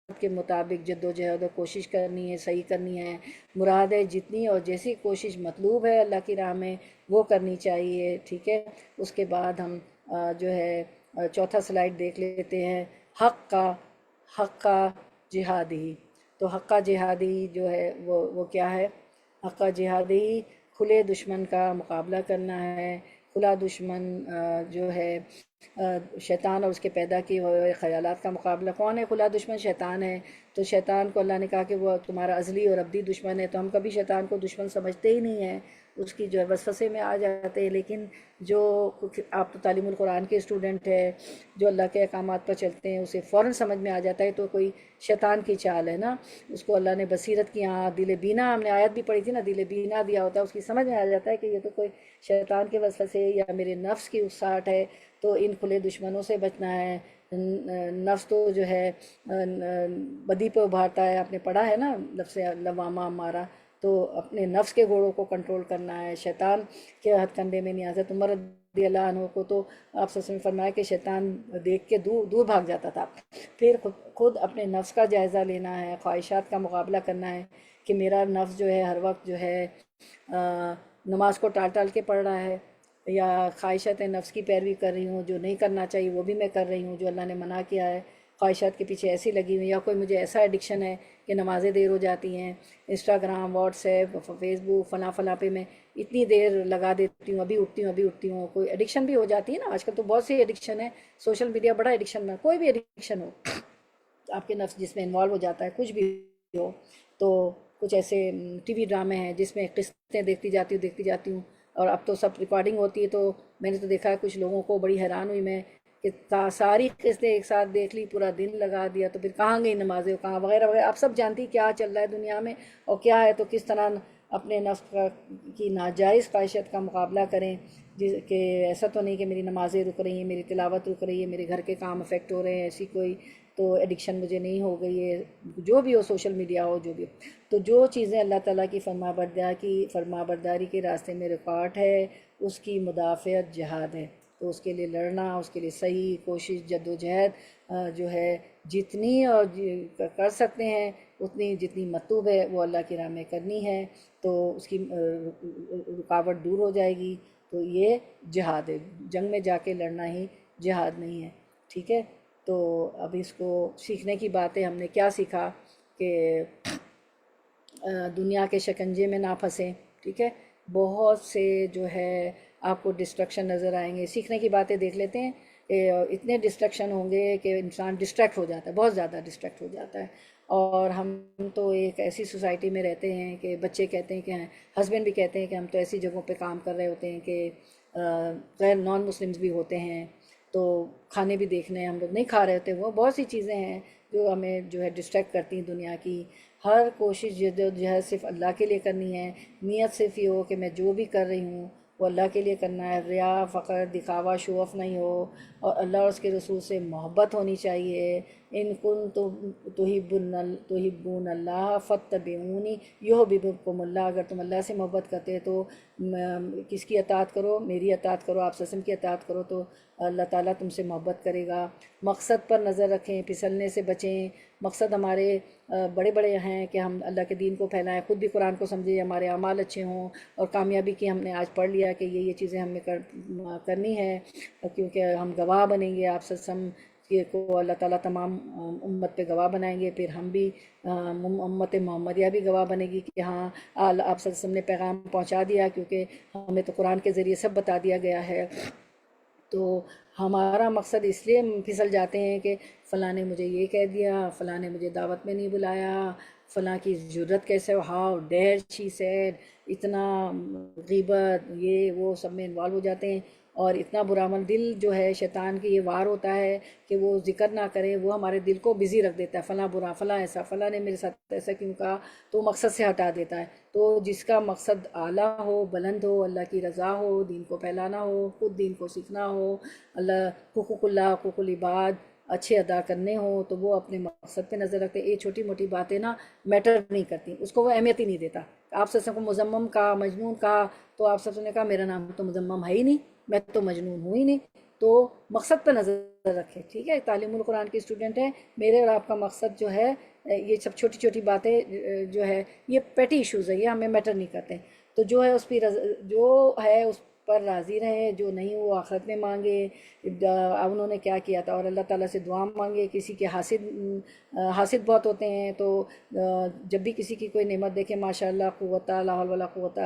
کے مطابق جد و جہد و کوشش کرنی ہے، صحیح کرنی ہے. مراد ہے جتنی اور جیسی کوشش مطلوب ہے اللہ کی راہ میں وہ کرنی چاہیے، ٹھیک ہے. اس کے بعد ہم جو ہے چوتھا سلائیڈ دیکھ لیتے ہیں. حق کا جہادی. تو حق کا جہادی جو ہے وہ کیا ہے؟ حق کا جہادی کھلے دشمن کا مقابلہ کرنا ہے. کھلا دشمن جو ہے شیطان اور اس کے پیدا کیے ہوئے خیالات کا مقابلہ. کون ہے کھلا دشمن؟ شیطان ہے. تو شیطان کو اللہ نے کہا کہ وہ تمہارا ازلی اور ابدی دشمن ہے. تو ہم کبھی شیطان کو دشمن سمجھتے ہی نہیں ہیں، اس کی جو ہے وسوسے میں آ جاتے ہیں. لیکن جو آپ تو تعلیم القرآن کے اسٹوڈنٹ ہے، جو اللہ کے احکامات پر چلتے ہیں، اسے فوراً سمجھ میں آ جاتا ہے تو کوئی شیطان کی چال ہے نا. اس کو اللہ نے بصیرت کی دل بینا، ہم نے آیت بھی پڑھی تھی نا، دل بینا دیا ہوتا ہے، اس کی سمجھ میں آ جاتا ہے کہ یہ تو کوئی شیطان کے وسوسے یا میرے نفس کی اکساہٹ ہے. تو ان کھلے دشمنوں سے بچنا ہے. نفس تو جو ہے بدی پہ ابھارتا ہے، آپ نے پڑھا ہے نا لفظ لوامہ ہمارا. تو اپنے نفس کے گھوڑوں کو کنٹرول کرنا ہے، شیطان کے ہتھ کنڈے میں نہیں. حضرت عمر رضی اللہ عنہ کو تو آپ صلی اللہ علیہ وسلم نے فرمایا کہ شیطان دیکھ کے دور بھاگ جاتا تھا. پھر خود اپنے نفس کا جائزہ لینا ہے، خواہشات کا مقابلہ کرنا ہے کہ میرا نفس جو ہے ہر وقت جو ہے نماز کو ٹال کے پڑھ رہا ہے، یا خواہشات نفس کی پیروی کر رہی ہوں، جو نہیں کرنا چاہیے وہ بھی میں کر رہی ہوں، جو اللہ نے منع کیا ہے خواہشات کے پیچھے ایسی لگی ہوئی. یا کوئی مجھے ایسا ایڈکشن ہے کہ نمازیں دیر ہو جاتی ہیں، انسٹاگرام، واٹس ایپ، فیس بک، فلاں پہ میں اتنی دیر لگا دیتی ہوں، ابھی اٹھتی ہوں. کوئی ایڈکشن بھی ہو جاتی ہے نا، آج کل تو بہت سی ایڈکشن ہے. سوشل میڈیا بڑا ایڈکشن ہے. کوئی بھی ایڈکشن ہو، آپ کے نفس جس میں انوالو ہو جاتا ہے، کچھ بھی ہو. تو کچھ ایسے ٹی وی ڈرامے ہیں جس میں قسطیں دیکھتی جاتی ہوں. اور اب تو سب ریکارڈنگ ہوتی ہے. تو میں نے تو دیکھا ہے کچھ لوگوں کو، بڑی حیران ہوئی میں کہ ساری قسطیں ایک ساتھ دیکھ لی، پورا دن لگا دیا. تو پھر کہاں گئی نمازیں، کہاں وغیرہ وغیرہ. آپ سب جانتی کیا چل رہا ہے دنیا میں اور کیا ہے. تو کس طرح اپنے نفس کی ناجائز خواہشات کا مقابلہ کریں کہ ایسا تو نہیں کہ میری نمازیں رک رہی ہیں، میری تلاوت رک رہی ہے، میرے گھر کے کام افیکٹ ہو رہے ہیں، ایسی کوئی تو ایڈکشن مجھے نہیں ہو گئی ہے. جو بھی ہو، سوشل میڈیا ہو، جو بھی ہو. تو جو چیزیں اللہ تعالیٰ کی فرما برداری کے راستے میں رکاوٹ ہے، اس کی مدافعت جہاد ہے. تو اس کے لیے لڑنا، اس کے لیے صحیح کوشش، جد و جہد جو ہے جتنی اور کر سکتے ہیں اتنی، جتنی مطلوب ہے وہ اللہ کی راہ میں کرنی ہے. تو اس کی رکاوٹ دور ہو جائے گی. تو یہ جہاد ہے. جنگ میں جا کے لڑنا ہی جہاد نہیں ہے، ٹھیک ہے. تو اب اس کو سیکھنے کی بات ہے. ہم نے کیا سیکھا کہ دنیا کے شکنجے میں نہ پھنسیں، ٹھیک ہے. بہت سے جو ہے آپ کو ڈسٹریکشن نظر آئیں گے. سیکھنے کی باتیں دیکھ لیتے ہیں. اتنے ڈسٹریکشن ہوں گے کہ انسان ڈسٹریکٹ ہو جاتا ہے، بہت زیادہ ڈسٹریکٹ ہو جاتا ہے. اور ہم تو ایک ایسی سوسائٹی میں رہتے ہیں کہ بچے کہتے ہیں کہ ہسبینڈ بھی کہتے ہیں کہ ہم تو ایسی جگہوں پہ کام کر رہے ہوتے ہیں کہ غیر نان مسلمز بھی ہوتے ہیں، تو کھانے بھی دیکھنے ہیں، ہم لوگ نہیں کھا رہے ہوتے. وہ بہت سی چیزیں ہیں جو ہمیں جو ہے ڈسٹریکٹ کرتی ہیں دنیا کی. ہر کوشش جو ہے صرف اللہ کے لیے کرنی ہے. نیت صرف یہ ہو کہ میں جو بھی کر رہی ہوں وہ اللہ کے لیے کرنا ہے. ریا، فخر، دکھاوا، شو آف نہیں ہو. اور اللہ اور اس کے رسول سے محبت ہونی چاہیے. ان کنتم تحبون اللہ فاتبعونی یحببکم اللہ. اگر تم اللہ سے محبت کرتے تو کس کی اطاعت کرو؟ میری اطاعت کرو، آپ وسلم کی اطاعت کرو، تو اللہ تعالیٰ تم سے محبت کرے گا. مقصد پر نظر رکھیں، پھسلنے سے بچیں. مقصد ہمارے بڑے بڑے ہیں کہ ہم اللہ کے دین کو پھیلائیں، خود بھی قرآن کو سمجھیں، ہمارے اعمال اچھے ہوں اور کامیابی کی. ہم نے آج پڑھ لیا کہ یہ چیزیں ہمیں کرنی ہے کیونکہ ہم گواہ بنیں گے آپ وسلم کو اللہ تعالیٰ تمام امت پہ گواہ بنائیں گے، پھر ہم بھی امت محمدیہ بھی گواہ بنے گی کہ ہاں آپ صلی اللہ علیہ وسلم نے پیغام پہنچا دیا، کیونکہ ہمیں تو قرآن کے ذریعے سب بتا دیا گیا ہے۔ تو ہمارا مقصد اس لیے پھسل جاتے ہیں کہ فلاں نے مجھے یہ کہہ دیا، فلاں نے مجھے دعوت میں نہیں بلایا، فلاں کی جرت کیسے، ہاؤ ڈیئر شی سیڈ، اتنا غیبت یہ وہ سب میں انوالو ہو جاتے ہیں، اور اتنا برا عمل دل جو ہے شیطان کی یہ وار ہوتا ہے کہ وہ ذکر نہ کرے، وہ ہمارے دل کو بزی رکھ دیتا ہے، فلاں برا، فلاں ایسا، فلاں نے میرے ساتھ ایسا کیوں کہا، تو مقصد سے ہٹا دیتا ہے۔ تو جس کا مقصد اعلیٰ ہو، بلند ہو، اللہ کی رضا ہو، دین کو پھیلانا ہو، خود دین کو سیکھنا ہو، حقوق اللہ، حقوق العباد اچھے ادا کرنے ہوں، تو وہ اپنے مقصد پہ نظر رکھتے۔ یہ چھوٹی موٹی باتیں نا میٹر نہیں کرتی، اس کو وہ اہمیت ہی نہیں دیتا۔ آپ سب کو مذمم کہا، مجنون کہا، تو آپ سب نے کہا میرا نام تو مذمم ہے ہی نہیں، میں تو مجنون ہوں ہی نہیں۔ تو مقصد پہ نظر رکھے، ٹھیک ہے؟ تعلیم القرآن کی اسٹوڈنٹ ہیں، میرے اور آپ کا مقصد جو ہے یہ سب چھوٹی چھوٹی باتیں جو ہے یہ پیٹی ایشوز ہے، یہ ہمیں میٹر نہیں کرتے۔ تو جو ہے اس پہ جو ہے اس پر راضی رہے، جو نہیں وہ آخرت میں مانگے۔ انہوں نے کیا کیا تھا، اور اللہ تعالیٰ سے دعا مانگے۔ کسی کے حاسد بہت ہوتے ہیں، تو جب بھی کسی کی کوئی نعمت دیکھیں ماشاء اللہ قوت لا حول ولا قوت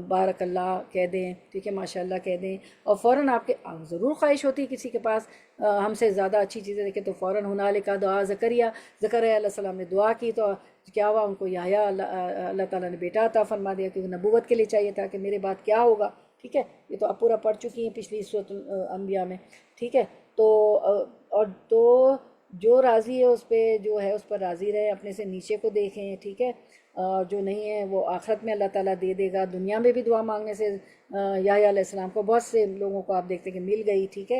بارک اللہ کہہ دیں، ٹھیک ہے، ماشاء اللہ کہہ دیں، اور فوراً آپ کے ضرور خواہش ہوتی ہے کسی کے پاس ہم سے زیادہ اچھی چیزیں دیکھیں تو فوراً ہنالک دعا زکریا علیہ السلام نے دعا کی، تو کیا ہوا، ان کو یحییٰ اللہ تعالیٰ نے بیٹا عطا فرما دیا، کیونکہ نبوت کے لیے چاہیے تھا کہ میرے بعد کیا ہوگا، ٹھیک ہے؟ یہ تو آپ پورا پڑھ چکی ہیں پچھلی سورۃ الانبیاء میں، ٹھیک ہے؟ تو اور تو جو راضی ہے اس پہ جو ہے اس پر راضی رہے، اپنے سے نیچے کو دیکھیں، ٹھیک ہے؟ جو نہیں ہے وہ آخرت میں اللہ تعالیٰ دے دے گا، دنیا میں بھی دعا مانگنے سے یحییٰ علیہ السلام کو بہت سے لوگوں کو آپ دیکھتے ہیں کہ مل گئی، ٹھیک ہے؟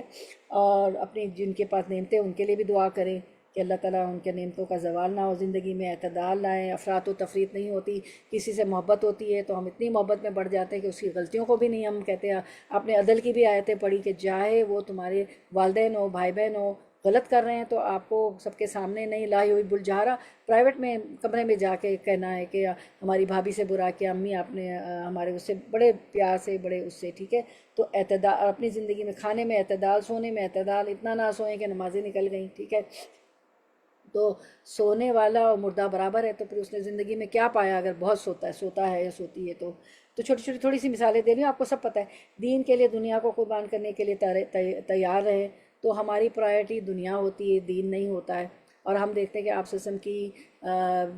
اور اپنی جن کے پاس نعمتیں ان کے لیے بھی دعا کریں کہ اللہ تعالیٰ ان کے نعمتوں کا زوال نہ ہو، زندگی میں اعتدال لائیں، افراط و تفریط نہیں ہوتی۔ کسی سے محبت ہوتی ہے تو ہم اتنی محبت میں بڑھ جاتے ہیں کہ اس کی غلطیوں کو بھی نہیں، ہم کہتے ہیں اپنے عدل کی بھی آیتیں پڑھی کہ چاہے وہ تمہارے والدین ہو، بھائی بہن ہو، غلط کر رہے ہیں تو آپ کو سب کے سامنے نہیں، لائی ہوئی بلجہارا پرائیویٹ میں کمرے میں جا کے کہنا ہے کہ ہماری بھابھی سے برا کیا، امی آپ نے ہمارے اس سے بڑے پیار سے، بڑے اس سے، ٹھیک ہے؟ تو اعتدال اپنی زندگی میں، کھانے میں اعتدال، سونے میں اعتدال، اتنا نہ سوئیں کہ نمازیں نکل گئیں، ٹھیک ہے؟ تو سونے والا اور مردہ برابر ہے، تو پھر اس نے زندگی میں کیا پایا اگر بہت سوتا ہے یا سوتی ہے؟ تو چھوٹی چھوٹی تھوڑی سی مثالیں دے رہی ہوں، آپ کو سب پتہ ہے۔ دین کے لیے دنیا کو قربان کرنے کے لیے تیار رہے، تو ہماری پرائرٹی دنیا ہوتی ہے، دین نہیں ہوتا ہے۔ اور ہم دیکھتے ہیں کہ آپ وسلم کی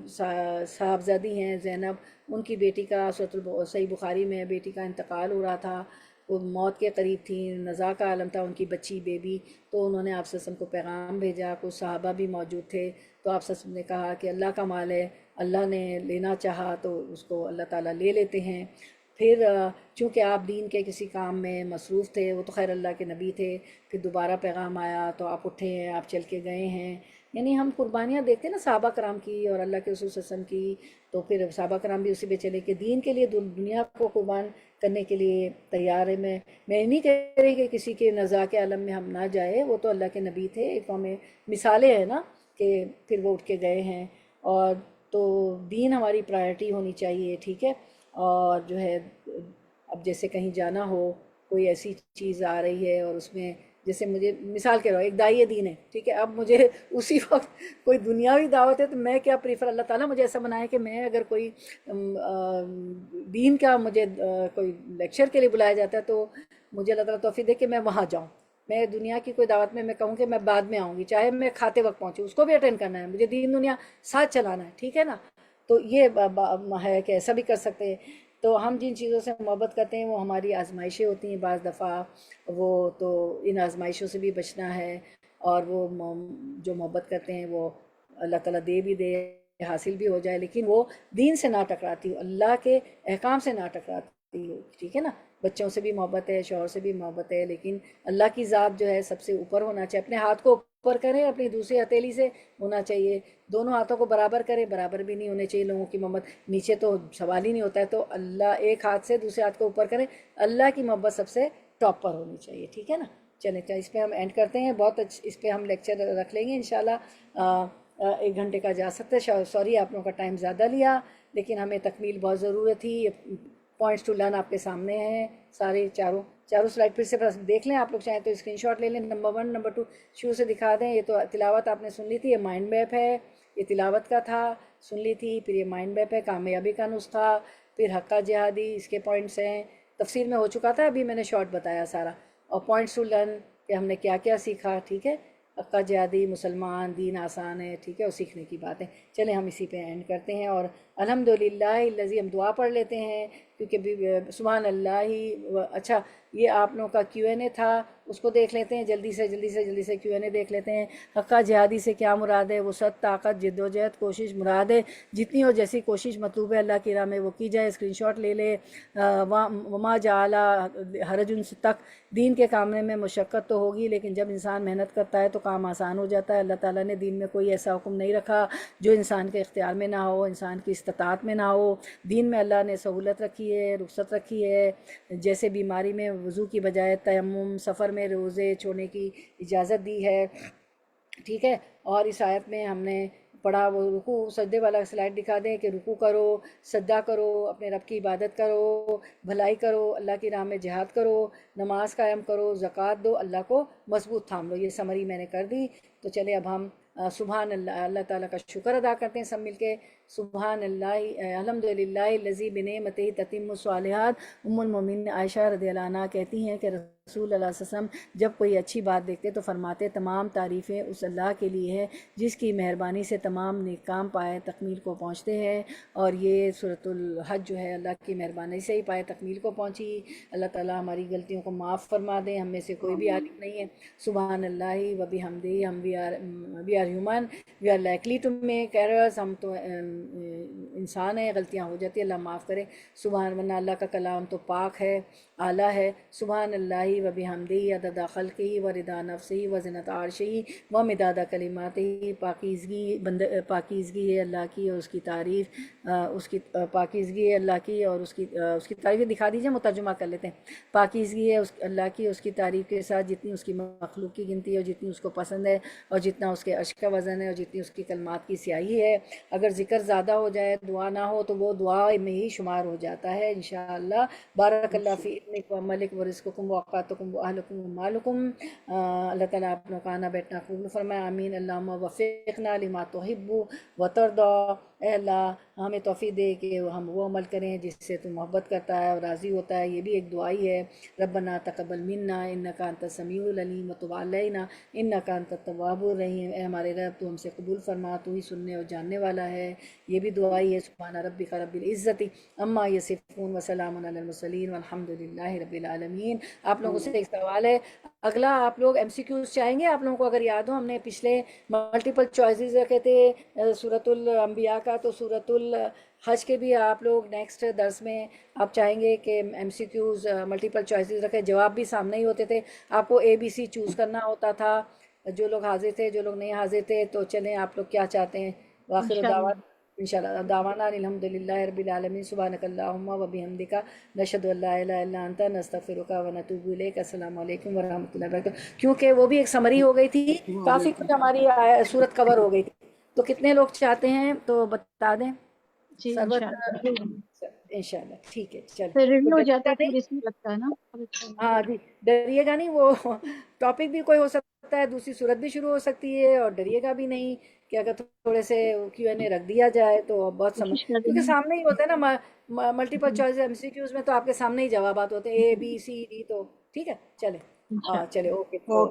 صاحبزادی ہیں زینب، ان کی بیٹی کا صحیح بخاری میں بیٹی کا انتقال ہو رہا تھا، وہ موت کے قریب تھی، نزا کا عالم تھا، ان کی بچی بیبی، تو انہوں نے آپ وسلم کو پیغام بھیجا، کچھ صحابہ بھی موجود تھے، تو آپ وسلم نے کہا کہ اللہ کا مال ہے، اللہ نے لینا چاہا تو اس کو اللہ تعالیٰ لے لیتے ہیں۔ پھر چونکہ آپ دین کے کسی کام میں مصروف تھے، وہ تو خیر اللہ کے نبی تھے، پھر دوبارہ پیغام آیا تو آپ اٹھے ہیں، آپ چل کے گئے ہیں۔ یعنی ہم قربانیاں دیکھتے ہیں نا صحابہ کرام کی اور اللہ کے رسول صلی اللہ علیہ وسلم کی، تو پھر صحابہ کرام بھی اسی پہ چلے کہ دین کے لیے دنیا کو قربان کرنے کے لیے تیار ہے۔ میں نہیں کہہ رہی کہ کسی کے نزاع کے عالم میں ہم نہ جائے، وہ تو اللہ کے نبی تھے، ایک ہمیں مثالیں ہیں نا کہ پھر وہ اٹھ کے گئے ہیں۔ اور تو دین ہماری پرائرٹی ہونی چاہیے، ٹھیک ہے؟ اور جو ہے اب جیسے کہیں جانا ہو، کوئی ایسی چیز آ رہی ہے اور اس میں جیسے مجھے مثال کے رہا ایک داعیہ دین ہے، ٹھیک ہے؟ اب مجھے اسی وقت کوئی دنیاوی دعوت ہے تو میں کیا پریفر، اللہ تعالیٰ مجھے ایسا بنائے کہ میں اگر کوئی دین کا مجھے کوئی لیکچر کے لیے بلایا جاتا ہے تو مجھے اللہ تعالیٰ توفیق دے کہ میں وہاں جاؤں۔ میں دنیا کی کوئی دعوت میں کہوں کہ میں بعد میں آؤں گی، چاہے میں کھاتے وقت پہنچوں، اس کو بھی اٹینڈ کرنا ہے، مجھے دین دنیا ساتھ چلانا ہے، ٹھیک ہے نا؟ تو یہ ہے کہ ایسا بھی کر سکتے ہیں۔ تو ہم جن چیزوں سے محبت کرتے ہیں وہ ہماری آزمائشیں ہوتی ہیں بعض دفعہ، وہ تو ان آزمائشوں سے بھی بچنا ہے، اور وہ جو محبت کرتے ہیں وہ اللہ تعالیٰ دے بھی دے، حاصل بھی ہو جائے، لیکن وہ دین سے نہ ٹکراتی ہو، اللہ کے احکام سے نہ ٹکراتی ہو، ٹھیک ہے نا؟ بچوں سے بھی محبت ہے، شوہر سے بھی محبت ہے، لیکن اللہ کی ذات جو ہے سب سے اوپر ہونا چاہیے۔ اپنے ہاتھ کو اوپر کرے، اپنی دوسری ہتھیلی سے ہونا چاہیے، دونوں ہاتھوں کو برابر کرے، برابر بھی نہیں ہونے چاہیے لوگوں کی محبت، نیچے تو سوال ہی نہیں ہوتا ہے۔ تو اللہ ایک ہاتھ سے دوسرے ہاتھ کو اوپر کرے، اللہ کی محبت سب سے ٹاپ پر ہونی چاہیے، ٹھیک ہے نا؟ چلیں اس پہ ہم اینڈ کرتے ہیں، بہت اس پہ ہم لیکچر رکھ لیں گے انشاءاللہ، 1 گھنٹے کا جا سکتا ہے، سوری آپ لوگوں کا ٹائم زیادہ لیا، لیکن ہمیں تکمیل بہت ضرورت تھی۔ پوائنٹس ٹو لرن آپ کے سامنے ہیں سارے چاروں، چاروں سلائڈ پھر سے دیکھ لیں آپ لوگ، چاہیں تو اسکرین شاٹ لے لیں. نمبر 1 نمبر 2 شروع سے دکھا دیں. یہ تو تلاوت آپ نے سن لی تھی، یہ مائنڈ میپ ہے، یہ تلاوت کا تھا سن لی تھی. پھر یہ مائنڈ میپ ہے کامیابی کا نسخہ، پھر حقہ جہادی اس کے پوائنٹس ہیں، تفصیل میں ہو چکا تھا، ابھی میں نے شارٹ بتایا سارا. اور پوائنٹس ٹو لرن کہ ہم نے کیا کیا سیکھا. ٹھیک ہے، حقہ جہادی، مسلمان، دین آسان ہے. ٹھیک ہے، اور سیکھنے کی باتیں. چلیں ہم اسی پہ اینڈ کرتے ہیں. اور الحمدللہ الذی، ہم دعا پڑھ لیتے ہیں کیونکہ سبحان اللہ ہی. اچھا یہ آپ لوگوں کا کیو این اے تھا، اس کو دیکھ لیتے ہیں جلدی سے کیو این اے دیکھ لیتے ہیں. حقہ جہادی سے کیا مراد ہے؟ وسعت، طاقت، جد و جہد، کوشش مراد ہے. جتنی ہو جیسی کوشش مطلوب ہے اللہ کی راہ میں وہ کی جائے. اسکرین شاٹ لے لے. وما جعل حرج تک، دین کے کام میں مشقت تو ہوگی لیکن جب انسان محنت کرتا ہے تو کام آسان ہو جاتا ہے. اللہ تعالیٰ نے دین میں کوئی ایسا حکم نہیں رکھا جو انسان کے اختیار میں نہ ہو، انسان کی استطاعت میں نہ ہو. دین میں اللہ نے سہولت رکھی ہے، رخصت رکھی ہے. جیسے بیماری میں وضو کی بجائے تیمم، سفر میں روزے چھوڑنے کی اجازت دی ہے. ٹھیک ہے، اور اس آیت میں ہم نے پڑھا وہ رکوع سجدے والا سلائڈ دکھا دیں کہ رکوع کرو، سجدہ کرو، اپنے رب کی عبادت کرو، بھلائی کرو، اللہ کی راہ میں جہاد کرو، نماز قائم کرو، زکوٰۃ دو، اللہ کو مضبوط تھام لو. یہ سمری میں نے کر دی. تو چلے اب ہم سبحان اللہ، اللہ تعالیٰ کا شکر ادا کرتے ہیں سب مل کے. سبحان اللہ الحمدللہ الذی بنعمتہ تتم الصالحات. ام المومنین عائشہ رضی اللہ عنہ کہتی ہیں کہ رسول اللہ صلی اللہ علیہ وسلم جب کوئی اچھی بات دیکھتے تو فرماتے تمام تعریفیں اس اللہ کے لیے ہے جس کی مہربانی سے تمام نیک کام پائے تکمیل کو پہنچتے ہیں. اور یہ سورۃ الحج جو ہے اللہ کی مہربانی سے ہی پائے تکمیل کو پہنچی. اللہ تعالیٰ ہماری غلطیوں کو معاف فرما دیں. ہم میں سے کوئی بھی عالم نہیں ہے. سبحان اللہ و بحمدہ. ہم we are human, we are likely to make errors. ہم تو انسان ہیں، غلطیاں ہو جاتی ہیں، اللہ معاف کرے. سبحان، ورنہ اللہ کا کلام تو پاک ہے، اعلیٰ ہے. سبحان اللہ و بحمدہ عدد خلقہ و رضا نفسہ و زنۃ عرشہ و مداد کلماتہ. پاکیزگی ہے اللہ کی اور اس کی تعریف، اس کی پاکیزگی ہے اللہ کی اور اس کی تعریف دکھا دیجیے، مترجمہ کر لیتے ہیں. پاکیزگی ہے اللہ کی، اس کی تعریف کے ساتھ جتنی اس کی مخلوق کی گنتی ہے اور جتنی اس کو پسند ہے اور جتنا اس کے عشق کا وزن ہے اور جتنی اس کی کلمات کی سیاہی ہے. اگر ذکر زیادہ ہو جائے، دعا نہ ہو، تو وہ دعا میں ہی شمار ہو جاتا ہے انشاءاللہ. بارک اللہ فی علمک و عملک و رزقکم و اوقاتکم و اہلکم و مالکم. اللہ تعالیٰ آپ لوگوں کا آنا بیٹھنا قبول فرمائے. آمین. اللہم وفقنا لما تحب و ترضی. اے اللہ ہمیں توفیق دے کہ ہم وہ عمل کریں جس سے تو محبت کرتا ہے اور راضی ہوتا ہے. یہ بھی ایک دعا ہی ہے. ربنا تقبل منا انک انت السمیع العلیم وتب علینا انک انت التواب الرحیم. اے ہمارے رب تو ہم سے قبول فرما، تو ہی سننے اور جاننے والا ہے. یہ بھی دعا ہی ہے. سبحان ربک رب العزت عما یصفون وسلام علی المرسلین والحمد للہ رب العالمین. آپ لوگوں سے ایک سوال ہے، اگلا آپ لوگ ایم سی کیوز چاہیں گے؟ آپ لوگوں کو اگر یاد ہو، ہم نے پچھلے ملٹیپل چوائسیز رکھے تھے سورۃ الانبیاء کا، تو سورۃ الحج کے بھی آپ لوگ نیکسٹ درس میں آپ چاہیں گے کہ M C Qs multiple choices رکھے. جواب بھی سامنے ہی ہوتے تھے، آپ کو اے بی سی چوز کرنا ہوتا تھا. جو لوگ حاضر تھے، جو لوگ نہیں حاضر تھے، تو چلیں آپ لوگ کیا چاہتے ہیں. واخر دعوات انشاءاللہ دعوانا الحمدللہ رب العالمین. سبحانک اللہم و بحمدک نشہد ان لا الہ الا انت نستغفرک و نتوب الیک. السلام علیکم ورحمۃ اللہ وبرکاتہ. کیونکہ وہ بھی ایک سمری ہو گئی تھی، کافی کچھ ہماری صورت کور ہو گئی تھی. تو کتنے لوگ چاہتے ہیں تو بتا دیں. جی انشاءاللہ ٹھیک ہے. چلیں پھر ریویو ہو جاتا ہے، پھر اس میں لگتا ہے نا. ہاں جی، ڈریے گا نہیں. وہ ٹاپک بھی کوئی ہو سکتا ہے، دوسری صورت بھی شروع ہو سکتی ہے، اور ڈریے گا بھی نہیں کہ اگر تھوڑے سے کیو این اے رکھ دیا جائے تو بہت سمجھ، کیونکہ سامنے ہی ہوتا ہے نا multiple choice M C Qs میں، تو آپ کے سامنے ہی جوابات ہوتے ہیں اے بی سی ڈی. تو ٹھیک ہے، چلیں. ہاں چلے، اوکے. تو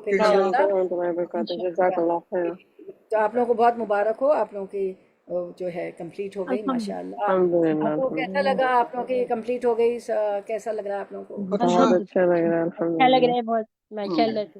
آپ لوگوں کو بہت مبارک ہو، آپ لوگوں کی جو ہے کمپلیٹ ہو گئی ماشاء اللہ. آپ کو کیسا لگا؟ آپ لوگوں کی کمپلیٹ ہو گئی، کیسا لگ رہا ہے آپ لوگوں کو؟ اچھا لگ رہا ہے بہت، ماشاء اللہ.